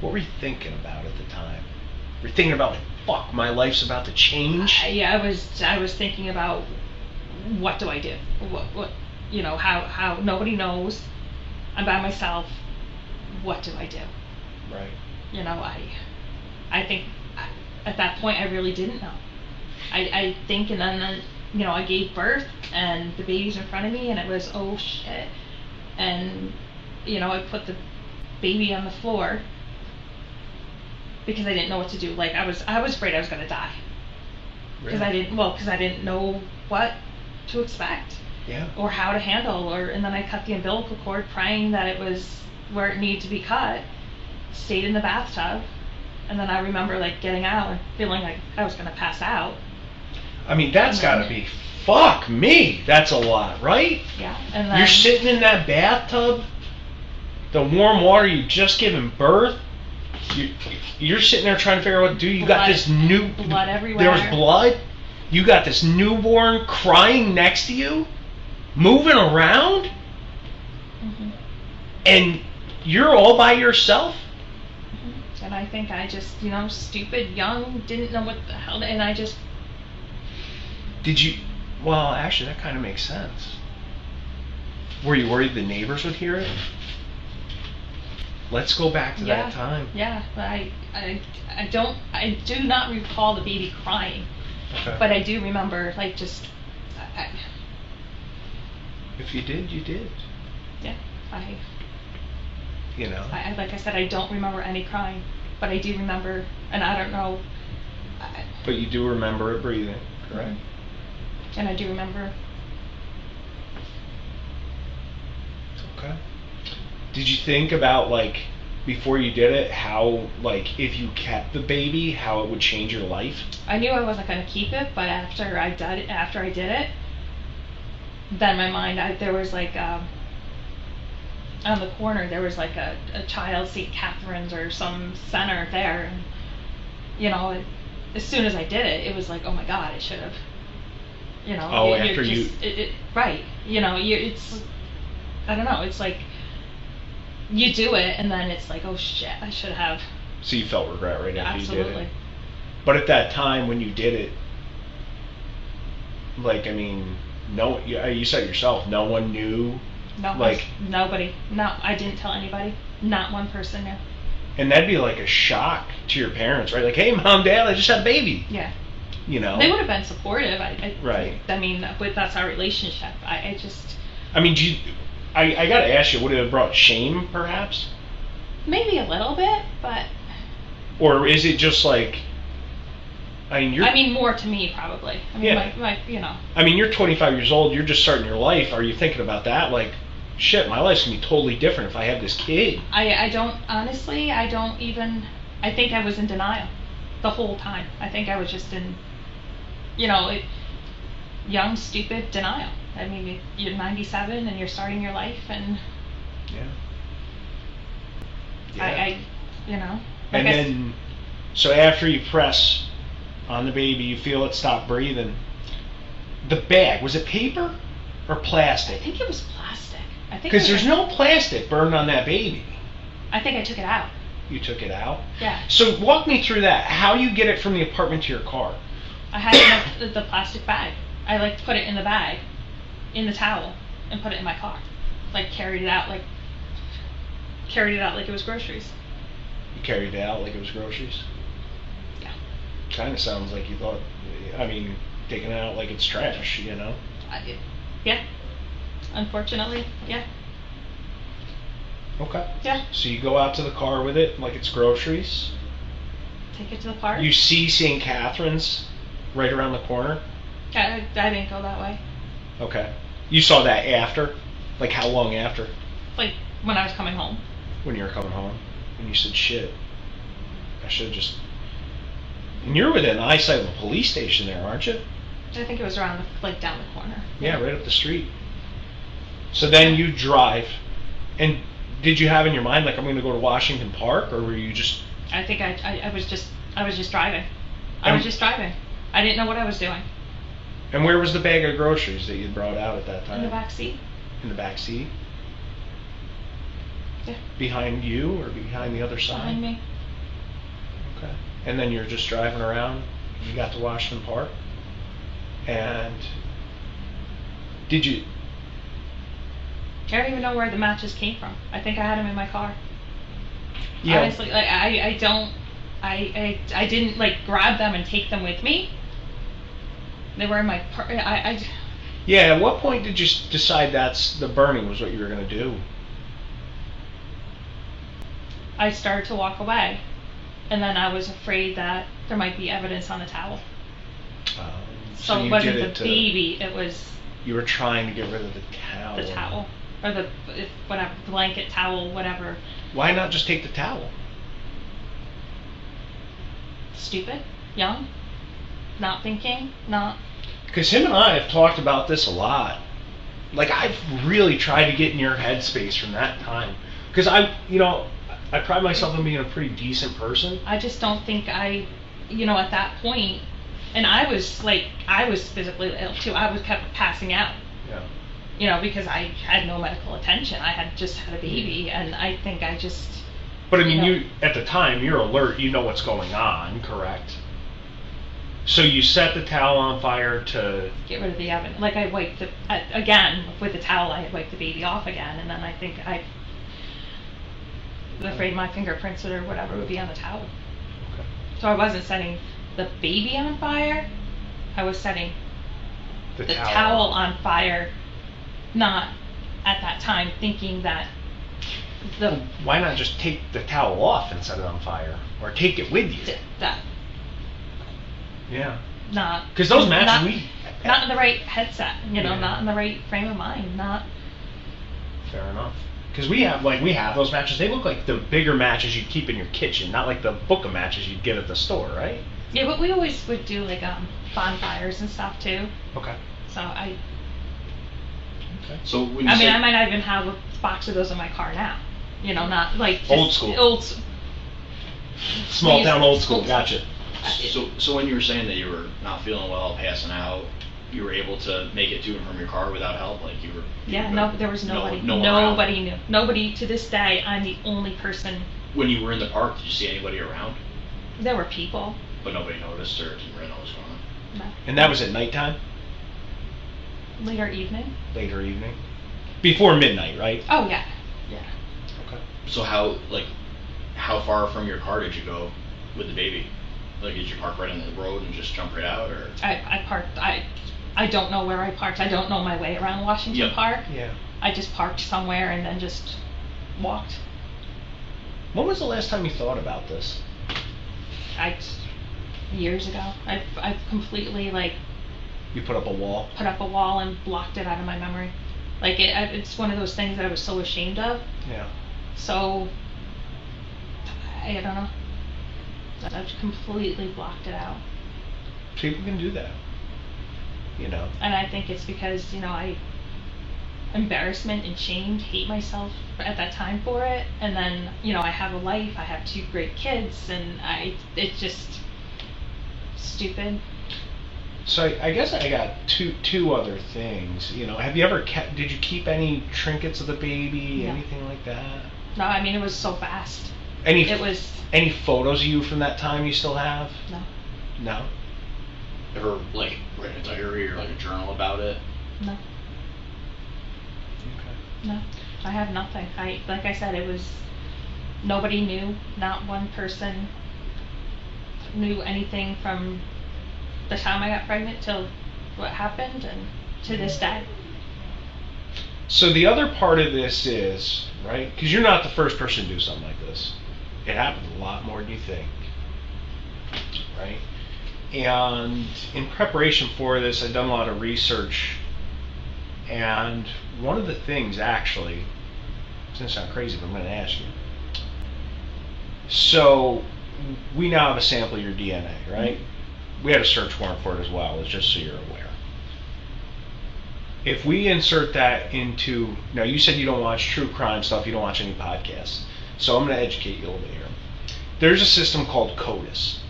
Speaker 1: What were you thinking about at the time? Were you thinking about, like, fuck, my life's about to change?
Speaker 2: Yeah, I was thinking about, what do I do? What how nobody knows. I'm by myself. What do I do?
Speaker 1: Right.
Speaker 2: I think at that point I really didn't know. I think, and then I gave birth and the baby's in front of me and it was, oh shit. And I put the baby on the floor because I didn't know what to do. Like, I was afraid I was going to die. Because
Speaker 1: Really?
Speaker 2: I didn't know what to expect.
Speaker 1: Yeah.
Speaker 2: Or how to handle, and then I cut the umbilical cord, praying that it was where it needed to be cut. Stayed in the bathtub, and then I remember like getting out and feeling like I was gonna pass out.
Speaker 1: I mean, that's gotta be, fuck me, that's a lot, right?
Speaker 2: Yeah, and then
Speaker 1: You're sitting in that bathtub, the warm water, you just given birth, you're sitting there trying to figure out what to do. You got this new
Speaker 2: blood everywhere.
Speaker 1: There was blood. You got this newborn crying next to you, moving around,
Speaker 2: Mm-hmm.
Speaker 1: and you're all by yourself.
Speaker 2: Mm-hmm. And I think I just, stupid, young, didn't know what the hell, and I just.
Speaker 1: Did you? Well, actually, that kind of makes sense. Were you worried the neighbors would hear it? Let's go back to that time.
Speaker 2: Yeah, but I do not recall the baby crying.
Speaker 1: Okay.
Speaker 2: But I do remember, like, just,
Speaker 1: If you did, you did.
Speaker 2: Yeah,
Speaker 1: You know?
Speaker 2: I like I said, I don't remember any crying, but I do remember, and I don't know.
Speaker 1: But you do remember it breathing, correct?
Speaker 2: And I do remember.
Speaker 1: Okay. Did you think about, like, before you did it, how, like, if you kept the baby, how it would change your life?
Speaker 2: I knew I wasn't going to keep it, but after I did it, then my mind, there was like, on the corner, there was like a child, St. Catherine's or some center there, and, you know, as soon as I did it, it was like, oh my God, I should have, you know.
Speaker 1: Oh,
Speaker 2: you're
Speaker 1: after
Speaker 2: just, right, you know, it's, I don't know, it's like, you do it, and then it's like, oh shit, I should have.
Speaker 1: So you felt regret right after you did
Speaker 2: Absolutely.
Speaker 1: it? But at that time when you did it, like, I mean, no, you said yourself, no one knew.
Speaker 2: No,
Speaker 1: Like,
Speaker 2: nobody. No, I didn't tell anybody. Not one person knew.
Speaker 1: and that'd be like a shock to your parents, right? Like, hey, Mom, Dad, I just had a baby.
Speaker 2: Yeah.
Speaker 1: You know?
Speaker 2: They would have been supportive.
Speaker 1: Right.
Speaker 2: I mean, but that's our relationship. I just.
Speaker 1: I mean, I gotta ask you, would it have brought shame, perhaps?
Speaker 2: Maybe a little bit, but.
Speaker 1: Or is it just like, I mean,
Speaker 2: more to me, probably. I mean,
Speaker 1: Yeah.
Speaker 2: my, you know.
Speaker 1: I mean, you're 25 years old, you're just starting your life. Are you thinking about that? Like, shit, my life's gonna be totally different if I have this kid.
Speaker 2: I don't, honestly, I don't even. I think I was in denial the whole time. I think I was just in, you know, young, stupid denial. I mean, you're 97 and you're starting your life, and
Speaker 1: Yeah.
Speaker 2: I you know.
Speaker 1: And then, so after you press on the baby, you feel it stop breathing. The bag, was it paper or
Speaker 2: I
Speaker 1: plastic?
Speaker 2: think it was plastic.
Speaker 1: Because there's no plastic burned on that baby.
Speaker 2: I think I took it out.
Speaker 1: You took it out?
Speaker 2: Yeah.
Speaker 1: So walk me through that. How do you get it from the apartment to your car?
Speaker 2: I had it in the plastic bag. I like put it in the bag, in the towel, and put it in my car. Like carried it out like it was groceries.
Speaker 1: You carried it out like it was groceries?
Speaker 2: Yeah.
Speaker 1: Kind of sounds like you thought, I mean, taking it out like it's trash, you know?
Speaker 2: Yeah. Unfortunately, yeah.
Speaker 1: Okay.
Speaker 2: Yeah.
Speaker 1: So you go out to the car with it like it's groceries.
Speaker 2: Take it to the park.
Speaker 1: You see St. Catherine's right around the corner.
Speaker 2: I didn't go that way.
Speaker 1: Okay. You saw that after? Like how long after?
Speaker 2: Like when I was coming home.
Speaker 1: When you were coming home. And you said, shit, I should have just... And you're within eyesight of a police station there, aren't you?
Speaker 2: I think it was around, like down the corner.
Speaker 1: Yeah, right up the street. So then you drive. And did you have in your mind, like, I'm going to go to Washington Park? Or were you just...
Speaker 2: I think I was just driving. I was just driving. I didn't know what I was doing.
Speaker 1: And where was the bag of groceries that you brought out at that time?
Speaker 2: In the back seat.
Speaker 1: In the back seat?
Speaker 2: Yeah.
Speaker 1: Behind you or behind the other side?
Speaker 2: Behind me.
Speaker 1: Okay. And then you're just driving around. You got to Washington Park. And did you...
Speaker 2: I don't even know where the matches came from. I think I had them in my car.
Speaker 1: Yeah.
Speaker 2: Honestly, like I didn't like grab them and take them with me. They were in my
Speaker 1: Yeah, at what point did you decide that's the burning was what you were going to do?
Speaker 2: I started to walk away, and then I was afraid that there might be evidence on the towel. So it wasn't the baby, it was...
Speaker 1: You were trying to get rid of the towel.
Speaker 2: The towel. Or the whatever, blanket, towel, whatever.
Speaker 1: Why not just take the towel?
Speaker 2: Stupid, young, not thinking, not...
Speaker 1: Because him and I have talked about this a lot. Like, I've really tried to get in your headspace from that time. Because I pride myself on being a pretty decent person.
Speaker 2: I just don't think at that point, and I was physically ill too. I was kept passing out.
Speaker 1: Yeah.
Speaker 2: Because I had no medical attention. I had just had a baby, and I think I just...
Speaker 1: But I mean, you at the time, you're alert, you know what's going on, correct? So you set the towel on fire to...
Speaker 2: Get rid of the oven. Like I wiped again, with the towel, I had wiped the baby off again, and then I think I was afraid my fingerprints or whatever would be on the towel.
Speaker 1: Okay.
Speaker 2: So I wasn't setting the baby on fire, I was setting the towel on fire not at that time thinking that the
Speaker 1: Why not just take the towel off and set it on fire, or take it with you?
Speaker 2: that
Speaker 1: Yeah.
Speaker 2: not
Speaker 1: Because those matches
Speaker 2: not in the right headset,
Speaker 1: Yeah.
Speaker 2: not in the right frame of mind, not.
Speaker 1: Fair enough. Because we have those matches. They look like the bigger matches you'd keep in your kitchen, not like the book of matches you'd get at the store, right?
Speaker 2: Yeah, but we always would do like bonfires and stuff too.
Speaker 1: Okay.
Speaker 2: So I
Speaker 3: So when you say,
Speaker 2: mean, I might not even have a box of those in my car now. Not like just
Speaker 1: Old school. Small town old school. Gotcha.
Speaker 3: so when you were saying that you were not feeling well, passing out, you were able to make it to and from your car without help, like you were.
Speaker 2: Yeah,
Speaker 3: you
Speaker 2: no,
Speaker 3: were-
Speaker 2: there was nobody.
Speaker 3: no one around?
Speaker 2: Nobody knew. Nobody to this day. I'm the only person.
Speaker 3: When you were in the park, did you see anybody around?
Speaker 2: There were people.
Speaker 3: But nobody noticed or didn't really know what was going on.
Speaker 2: No.
Speaker 1: And that was at nighttime,
Speaker 2: Later evening.
Speaker 1: later evening, before midnight, right?
Speaker 2: Oh yeah, yeah.
Speaker 1: Okay.
Speaker 3: So how far from your car did you go with the baby? Like, did you park right on the road and just jump right out, or?
Speaker 2: I parked. I don't know where I parked. I don't know my way around Washington
Speaker 3: Yep.
Speaker 2: Park.
Speaker 1: Yeah.
Speaker 2: I just parked somewhere and then just walked.
Speaker 1: When was the last time you thought about this?
Speaker 2: Years ago. I've completely
Speaker 1: You put up a wall.
Speaker 2: put up a wall and blocked it out of my memory. It's one of those things that I was so ashamed of.
Speaker 1: Yeah.
Speaker 2: So I don't know. I've completely blocked it out.
Speaker 1: People can do that.
Speaker 2: And I think it's because, embarrassment and shame, hate myself at that time for it. And then, I have a life, I have 2 great kids, and it's just stupid.
Speaker 1: So I guess I got two other things. Have you ever did you keep any trinkets of the baby,
Speaker 2: No.
Speaker 1: anything like that?
Speaker 2: No, I mean, it was so fast.
Speaker 1: Any
Speaker 2: It was,
Speaker 1: any photos of you from that time you still have?
Speaker 2: no,
Speaker 1: No.
Speaker 3: Ever write a diary or a journal about it?
Speaker 2: no,
Speaker 1: Okay.
Speaker 2: no. I have nothing. Like I said, it was, nobody knew, not one person knew anything from the time I got pregnant till what happened, and to this day.
Speaker 1: So the other part of this is, right, because you're not the first person to do something like this. It happens a lot more than you think, right? And in preparation for this, I've done a lot of research, and one of the things, actually, it's going to sound crazy, but I'm going to ask you. So we now have a sample of your DNA, right? We had a search warrant for it as well, just so you're aware. If we insert that into, now you said you don't watch true crime stuff, you don't watch any podcasts, so I'm going to educate you a little bit here. There's a system called CODIS,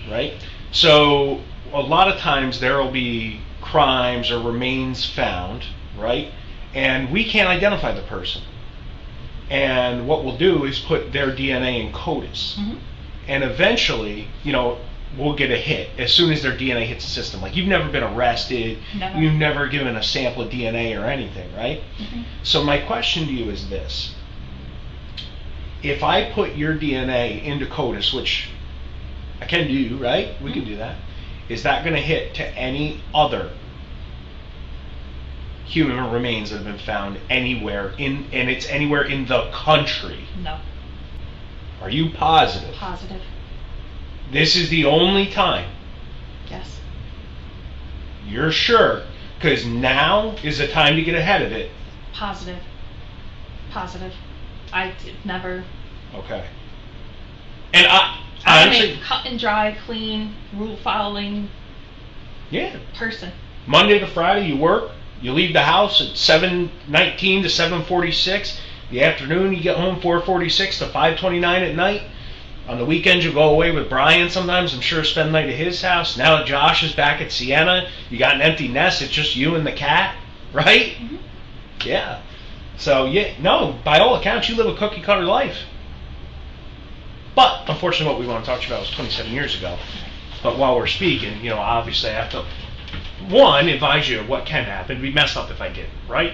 Speaker 1: right? So a lot of times there will be crimes or remains found, right? And we can't identify the person. And what we'll do is put their DNA in CODIS. And eventually, we'll get a hit as soon as their DNA hits the system. Like, you've never been arrested,
Speaker 2: Never.
Speaker 1: you've never given a sample of DNA or anything, right? So my question to you is this. If I put your DNA into CODIS, which I can do, right? We can do that. Is that going to hit to any other human remains that have been found anywhere and it's anywhere in the country?
Speaker 2: No.
Speaker 1: Are you positive?
Speaker 2: Positive.
Speaker 1: This is the only time.
Speaker 2: Yes.
Speaker 1: You're sure? Because now is the time to get ahead of it.
Speaker 2: Positive. Positive. I did never.
Speaker 1: Okay. And I
Speaker 2: I'm
Speaker 1: honestly,
Speaker 2: a cut and dry, clean, rule following
Speaker 1: yeah.
Speaker 2: person.
Speaker 1: Monday to Friday, you work. You leave the house at 7:19 to 7:46. The afternoon, you get home 4:46 to 5:29 at night. On the weekends, you go away with Brian sometimes. I'm sure spend the night at his house. Now that Josh is back at Sienna, you got an empty nest. It's just you and the cat, right? Yeah. So, yeah, no, by all accounts, you live a cookie cutter life. But, unfortunately, what we want to talk to you about was 27 years ago. But while we're speaking, obviously I have to, one, advise you of what can happen. It'd be messed up if I didn't, right?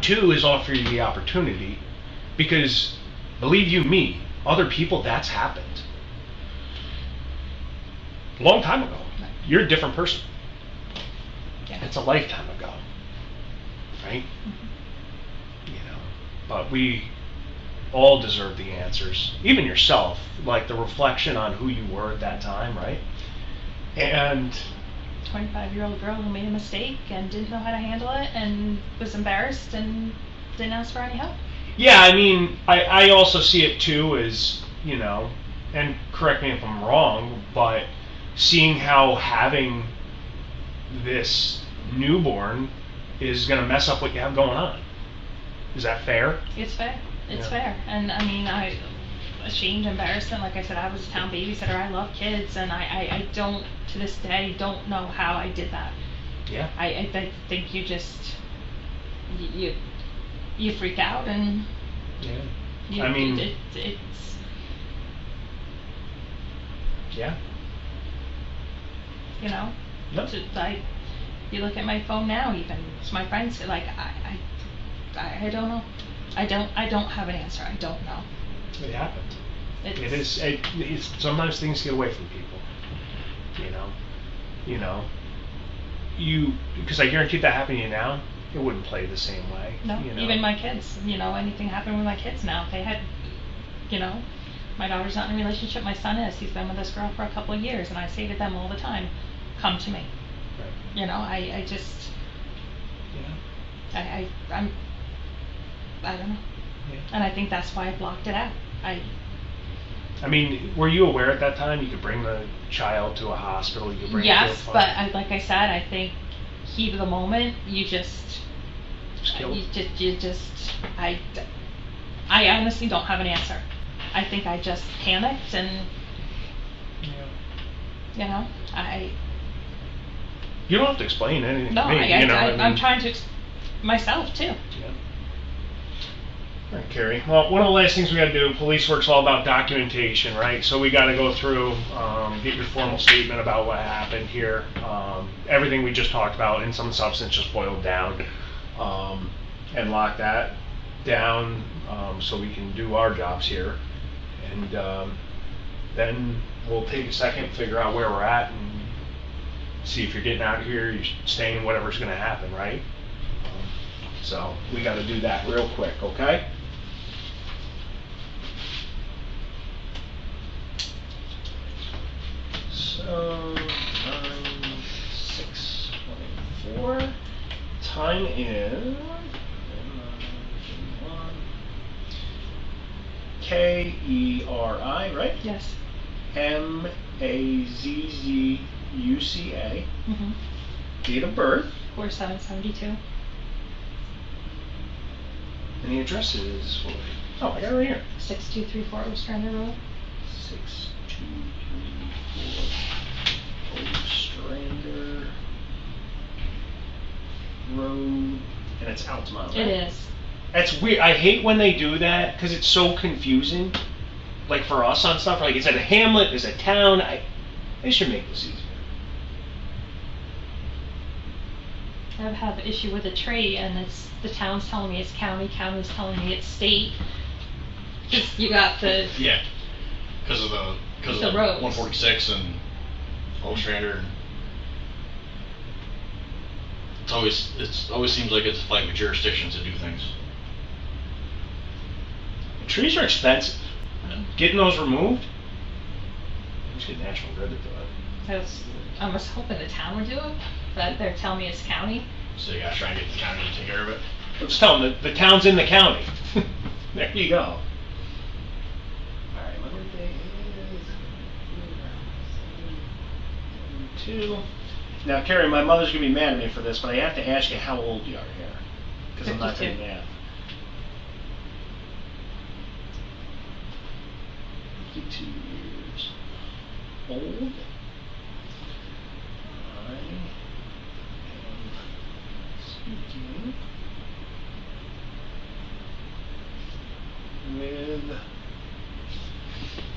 Speaker 1: Two is offer you the opportunity, because, believe you me, other people, that's happened. A long time ago. You're a different person.
Speaker 2: Yeah.
Speaker 1: It's a lifetime ago. right? You know, but we all deserve the answers, even yourself, like the reflection on who you were at that time, right? And
Speaker 2: 25-year-old girl who made a mistake and didn't know how to handle it and was embarrassed and didn't ask for any help.
Speaker 1: yeah, I mean, I also see it too as, you know, and correct me if I'm wrong, but seeing how having this newborn is going to mess up what you have going on. Is that fair?
Speaker 2: It's fair. It's
Speaker 1: Yeah.
Speaker 2: fair. And I mean, ashamed, embarrassed, and like I said, I was a town babysitter. I love kids, and I don't, to this day, don't know how I did that.
Speaker 1: Yeah.
Speaker 2: I think you just, you freak out, and
Speaker 1: Yeah. I mean,
Speaker 2: it's,
Speaker 1: yeah.
Speaker 2: you know,
Speaker 1: Yep.
Speaker 2: you look at my phone now, even, it's my friends, like, I don't know. I don't have an answer. I don't know.
Speaker 1: It happened.
Speaker 2: It's,
Speaker 1: It's sometimes things get away from people. You know, because I guarantee if that happened to you now, it wouldn't play the same way.
Speaker 2: No,
Speaker 1: you know?
Speaker 2: even my kids, anything happened with my kids now. They had, my daughter's not in a relationship, my son is. He's been with this girl for a couple of years, and I say to them all the time, come to me.
Speaker 1: Right.
Speaker 2: I just,
Speaker 1: Yeah.
Speaker 2: I don't know.
Speaker 1: Yeah.
Speaker 2: And I think that's why I blocked it out.
Speaker 1: I mean, were you aware at that time you could bring the child to a hospital? You could bring it to a
Speaker 2: Yes,
Speaker 1: farm?
Speaker 2: but like I said, I think heat of the moment, you just,
Speaker 1: killed?
Speaker 2: I honestly don't have an answer. I think I just panicked and,
Speaker 1: Yeah.
Speaker 2: I,
Speaker 1: You don't have to explain anything
Speaker 2: no,
Speaker 1: to me.
Speaker 2: I'm trying to, myself too.
Speaker 1: Yeah. All right, Keri. Well, one of the last things we got to do, police work's all about documentation, right? So we got to go through, get your formal statement about what happened here, everything we just talked about in some substance just boiled down, and lock that down so we can do our jobs here. And then we'll take a second, figure out where we're at, and see if you're getting out of here, you're staying, whatever's going to happen, right? So we got to do that real quick, okay? So, 6:24. Time is Keri, right?
Speaker 2: Yes.
Speaker 1: Mazzuca.
Speaker 2: Mm-hmm.
Speaker 1: Date of birth.
Speaker 2: 4772.
Speaker 1: And the address is, oh, I got it right here.
Speaker 2: 6234 Ostrander Road.
Speaker 1: 6234 Ostrander Road. And it's Altamont, right?
Speaker 2: It is.
Speaker 1: That's weird. I hate when they do that because it's so confusing. Like for us on stuff, like is it a hamlet, is it a town? They should make this easier.
Speaker 2: I have an issue with a tree, and it's the town's telling me it's county's telling me it's state. Just, you got the
Speaker 3: Yeah, because of the
Speaker 2: roads.
Speaker 3: 146 and Ostrander. It always seems like it's like a jurisdiction to do things.
Speaker 1: Trees are expensive. Getting those removed, just get National Grid to do it.
Speaker 2: I was hoping the town would do it, but they're telling me it's county.
Speaker 3: So you gotta try and get the county to take care of it.
Speaker 1: Let's tell them the town's in the county. There you go. All right, what day is 2. Now, Keri, my mother's gonna be mad at me for this, but I have to ask you how old you are here, because I'm not good at
Speaker 2: 52.
Speaker 1: math. 52 years old. I am speaking with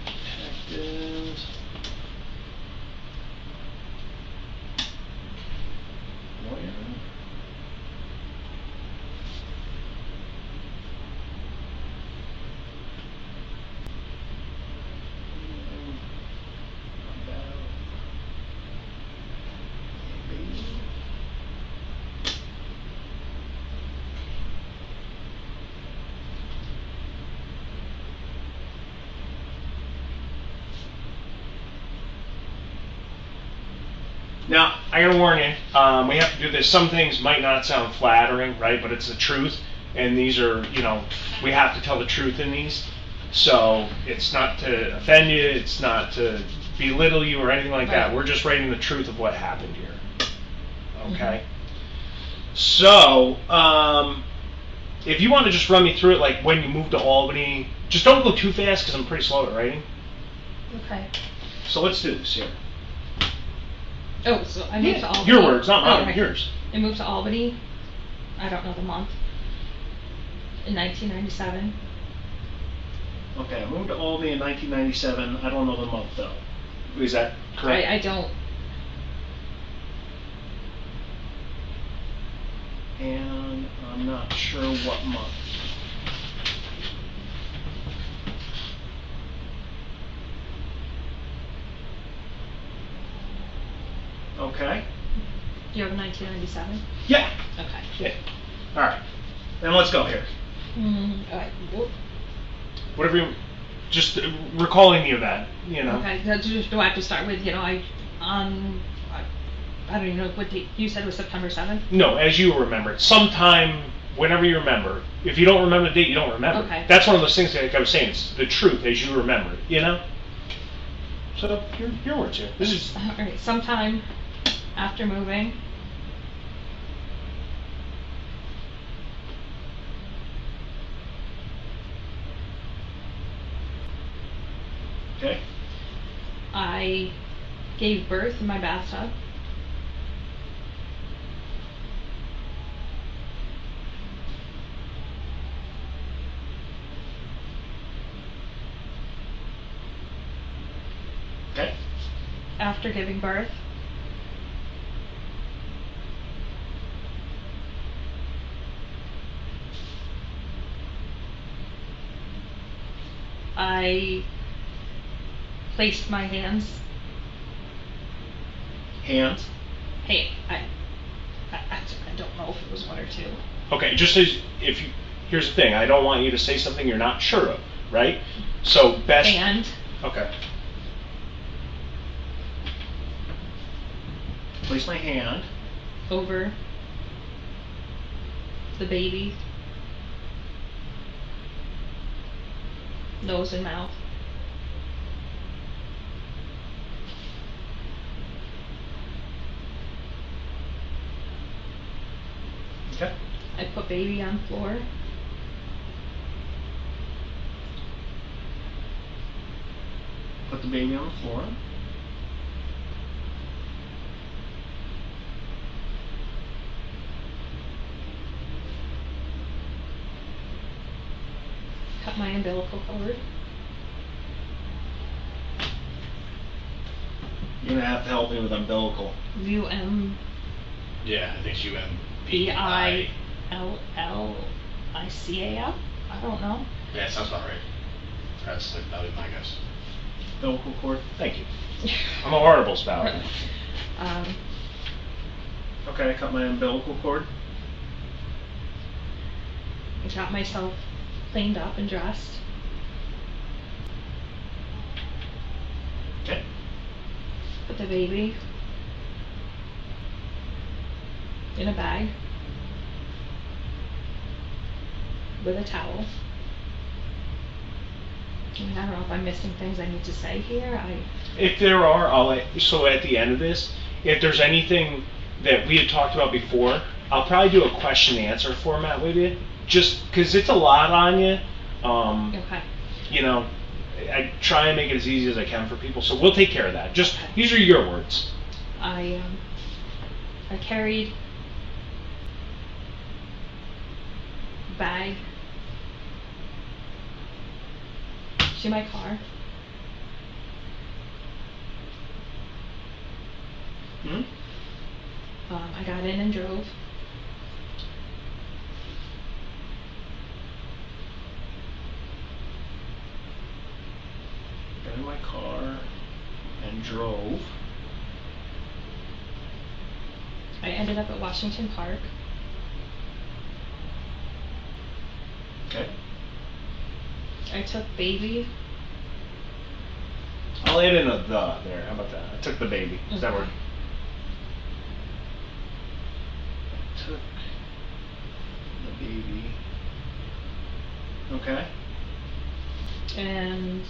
Speaker 1: detectives lawyer about Now, I gotta warn you, we have to do this. Some things might not sound flattering, right? But it's the truth, and these are, we have to tell the truth in these. So it's not to offend you, it's not to belittle you or anything like that.
Speaker 2: Right.
Speaker 1: We're just writing the truth of what happened here. Okay? So, if you want to just run me through it, like when you moved to Albany, just don't go too fast because I'm pretty slow at writing.
Speaker 2: Okay.
Speaker 1: So let's do this here.
Speaker 2: Oh, so I moved to Albany.
Speaker 1: Your words, not mine,
Speaker 2: right.
Speaker 1: yours.
Speaker 2: I moved to Albany, I don't know the month, in 1997.
Speaker 1: Okay, I moved to Albany in 1997. I don't know the month though. Is that correct?
Speaker 2: I don't.
Speaker 1: And I'm not sure what month. Okay.
Speaker 2: Do you have a 1997?
Speaker 1: Yeah.
Speaker 2: Okay.
Speaker 1: Yeah. All right. Then let's go here.
Speaker 2: All right. Whoop.
Speaker 1: Whatever you, just recalling the event,
Speaker 2: Okay. Do I have to start with, I don't even know what date you said was September 7th?
Speaker 1: No, as you remember it. Sometime, whenever you remember. If you don't remember the date, you don't remember.
Speaker 2: Okay.
Speaker 1: That's one of those things like I was saying. It's the truth as you remember it, So, your words here. This is...
Speaker 2: All right. Sometime after moving,
Speaker 1: Okay.
Speaker 2: I gave birth in my bathtub.
Speaker 1: Okay.
Speaker 2: After giving birth, I placed my hands.
Speaker 1: Hands.
Speaker 2: Hey, I don't know if it was one or two.
Speaker 1: Okay, just as if you... Here's the thing. I don't want you to say something you're not sure of, right? So, best...
Speaker 2: And
Speaker 1: Okay. Place my hand.
Speaker 2: over the baby, nose and mouth.
Speaker 1: Okay.
Speaker 2: I put baby on floor.
Speaker 1: Put the baby on the floor.
Speaker 2: Cut my umbilical cord.
Speaker 1: You're gonna have to help me with umbilical.
Speaker 2: UMBILLICA.
Speaker 3: Yeah, I think it's
Speaker 2: I don't know.
Speaker 3: Yeah, it sounds about right. That would be my guess.
Speaker 1: Umbilical cord. Thank you. I'm a horrible spout. Okay, I cut my umbilical cord.
Speaker 2: I got myself cleaned up and dressed.
Speaker 1: Okay.
Speaker 2: Put the baby in a bag with a towel. I mean, I don't know if I'm missing things I need to say here.
Speaker 1: If there are, so at the end of this, if there's anything that we had talked about before, I'll probably do a question and answer format with you, just because it's a lot on you.
Speaker 2: Okay.
Speaker 1: I try and make it as easy as I can for people, so we'll take care of that. Just these are your words.
Speaker 2: I carried bag to my car.
Speaker 1: Hmm?
Speaker 2: I got in and drove.
Speaker 1: Got in my car and drove.
Speaker 2: I ended up at Washington Park.
Speaker 1: Okay.
Speaker 2: I took baby.
Speaker 1: I'll add in a the there. How about that? I took the baby. Does that
Speaker 2: Okay.
Speaker 1: work? took the baby. Okay.
Speaker 2: And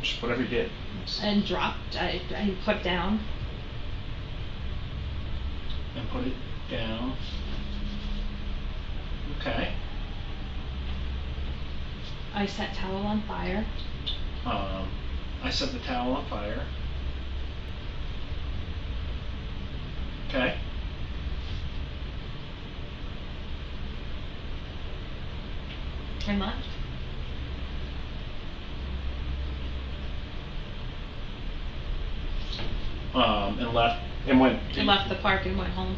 Speaker 1: Just whatever you did.
Speaker 2: and dropped. I put down.
Speaker 1: And put it down. Okay.
Speaker 2: I set towel on fire.
Speaker 1: I set the towel on fire. Okay.
Speaker 2: And left.
Speaker 1: And left and went.
Speaker 2: I left the park and went home.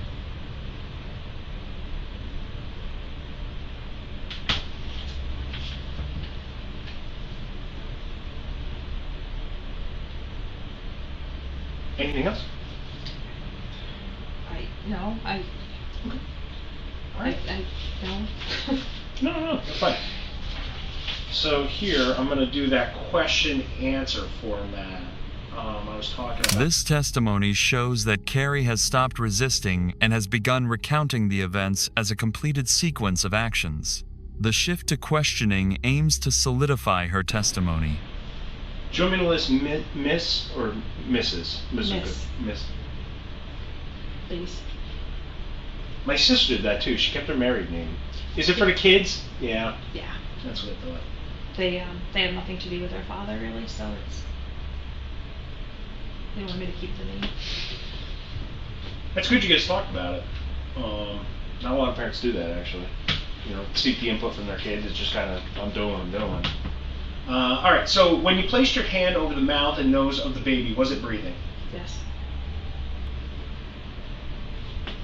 Speaker 1: Anything else?
Speaker 2: No.
Speaker 1: All right.
Speaker 2: No.
Speaker 1: No, that's fine. So here, I'm going to do that question answer format I was talking about.
Speaker 4: This testimony shows that Keri has stopped resisting and has begun recounting the events as a completed sequence of actions. The shift to questioning aims to solidify her testimony.
Speaker 1: Do you want me to list Miss or Mrs. Mazzuca? Miss.
Speaker 2: Please.
Speaker 1: My sister did that too. She kept her married name. Is it for the kids? Yeah.
Speaker 2: Yeah.
Speaker 1: That's what I thought.
Speaker 2: They have nothing to do with their father really, so it's. They want me to keep the name.
Speaker 1: That's good you guys talked about it. Not a lot of parents do that actually. You know, seek the input from their kids. It's just kind of, I'm doing what I'm doing. All right, so when you placed your hand over the mouth and nose of the baby, was it breathing?
Speaker 2: Yes.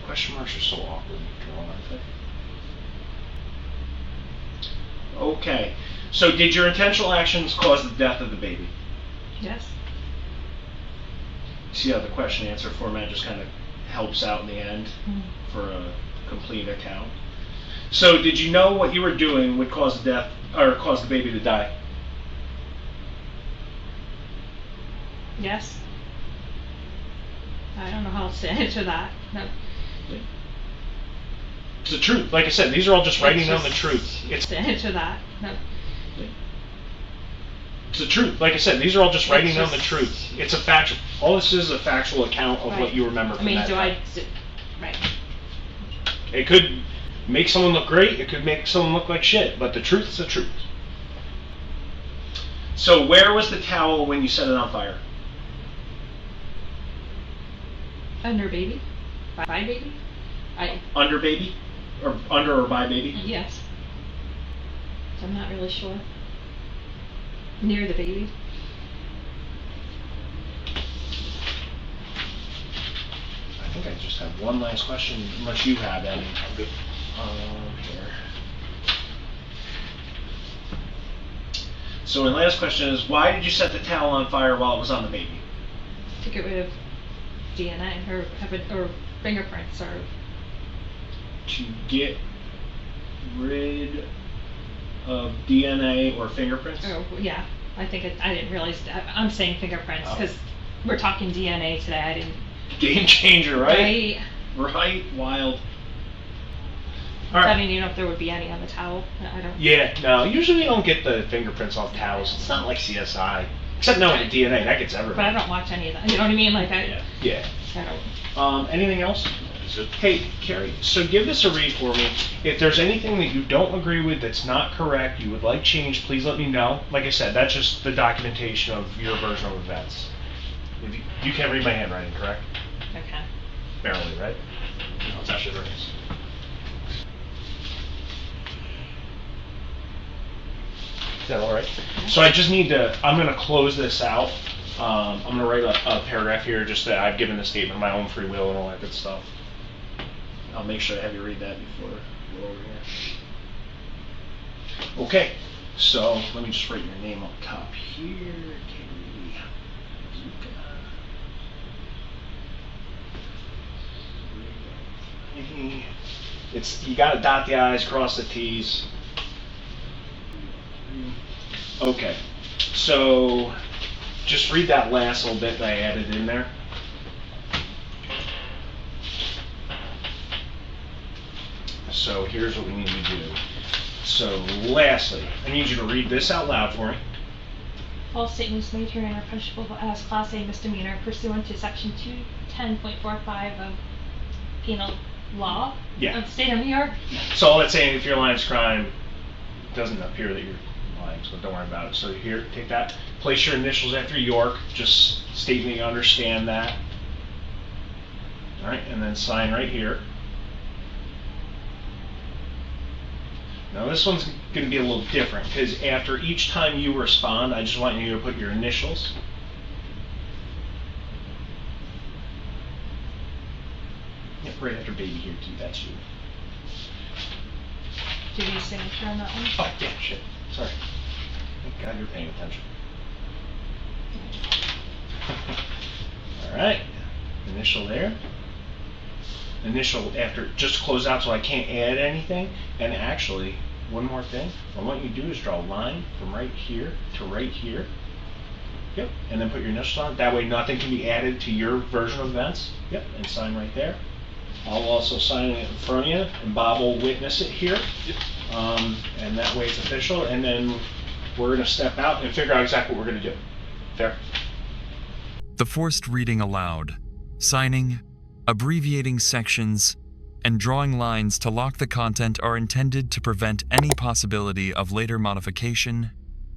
Speaker 1: Question marks are so awkward to draw, aren't they? Okay, so did your intentional actions cause the death of the baby?
Speaker 2: Yes.
Speaker 1: See how the question answer format just kind of helps out in the end for a complete account. So did you know what you were doing would cause the death or cause the baby to die?
Speaker 2: Yes. I don't know how else to answer that. No.
Speaker 1: It's the truth. Like I said, these are all just writing down the truth. It's
Speaker 2: to answer that. No.
Speaker 1: It's the truth. Like I said, these are all just writing down the truth. It's a factual. All this is a factual account of what you remember from that time.
Speaker 2: Right.
Speaker 1: It could make someone look great. It could make someone look like shit. But the truth is the truth. So where was the towel when you set it on fire?
Speaker 2: Under baby? By baby?
Speaker 1: Under baby? Or under or by baby?
Speaker 2: Yes. I'm not really sure. Near the baby.
Speaker 1: I think I just have one last question, unless you have any. I'm good. Here. So my last question is, why did you set the towel on fire while it was on the baby?
Speaker 2: To get rid of DNA or fingerprints or.
Speaker 1: To get rid of DNA or fingerprints?
Speaker 2: Oh yeah, I think I didn't realize. I'm saying fingerprints because we're talking DNA today. I didn't.
Speaker 1: Game changer, right? Right. Wild. All right.
Speaker 2: I didn't even know if there would be any on the towel. I don't.
Speaker 1: Yeah, no. Usually we don't get the fingerprints off towels. It's not like CSI. Except no, the DNA, that gets everywhere.
Speaker 2: But I don't watch any of that. You know what I mean? Like
Speaker 1: Yeah.
Speaker 2: I don't.
Speaker 1: Anything else? Hey, Keri, so give this a read for me. If there's anything that you don't agree with that's not correct, you would like changed, please let me know. Like I said, that's just the documentation of your version of events. You can't read my handwriting, correct?
Speaker 2: Okay.
Speaker 1: Barely, right?
Speaker 3: No, it's actually very
Speaker 1: Is that all right? So I just need to, I'm going to close this out. I'm going to write a paragraph here just that I've given the statement of my own free will and all that good stuff. I'll make sure I have you read that before we go over here. Okay, so let me just write your name up top here. Keri Mazzuca. It's, you got to dot the I's, cross the T's. Okay, so just read that last little bit that I added in there. So here's what we need to do. So lastly, I need you to read this out loud for me.
Speaker 2: False statements made herein are punishable as Class A misdemeanor pursuant to Section 210.45 of Penal Law
Speaker 1: Yeah.
Speaker 2: of the State of New York.
Speaker 1: So all that's saying, if your line's crime, it doesn't appear that you're lying, so don't worry about it. So here, take that, place your initials after York, just stating that you understand that. All right, and then sign right here. Now this one's going to be a little different, because after each time you respond, I just want you to put your initials. Yeah, right after baby here too, that's you.
Speaker 2: Do you need a signature on that one?
Speaker 1: Oh, yeah, shit. Sorry. Thank God you're paying attention. All right. Initial there. Initial after, just to close out so I can't add anything. And actually, one more thing. What I want you to do is draw a line from right here to right here. Yep. And then put your initials on. That way nothing can be added to your version of events. Yep. And sign right there. I'll also sign it in front of you, and Bob will witness it here. And that way it's official, and then we're going to step out and figure out exactly what we're going to do. Fair?
Speaker 4: The forced reading aloud, signing, abbreviating sections, and drawing lines to lock the content are intended to prevent any possibility of later modification,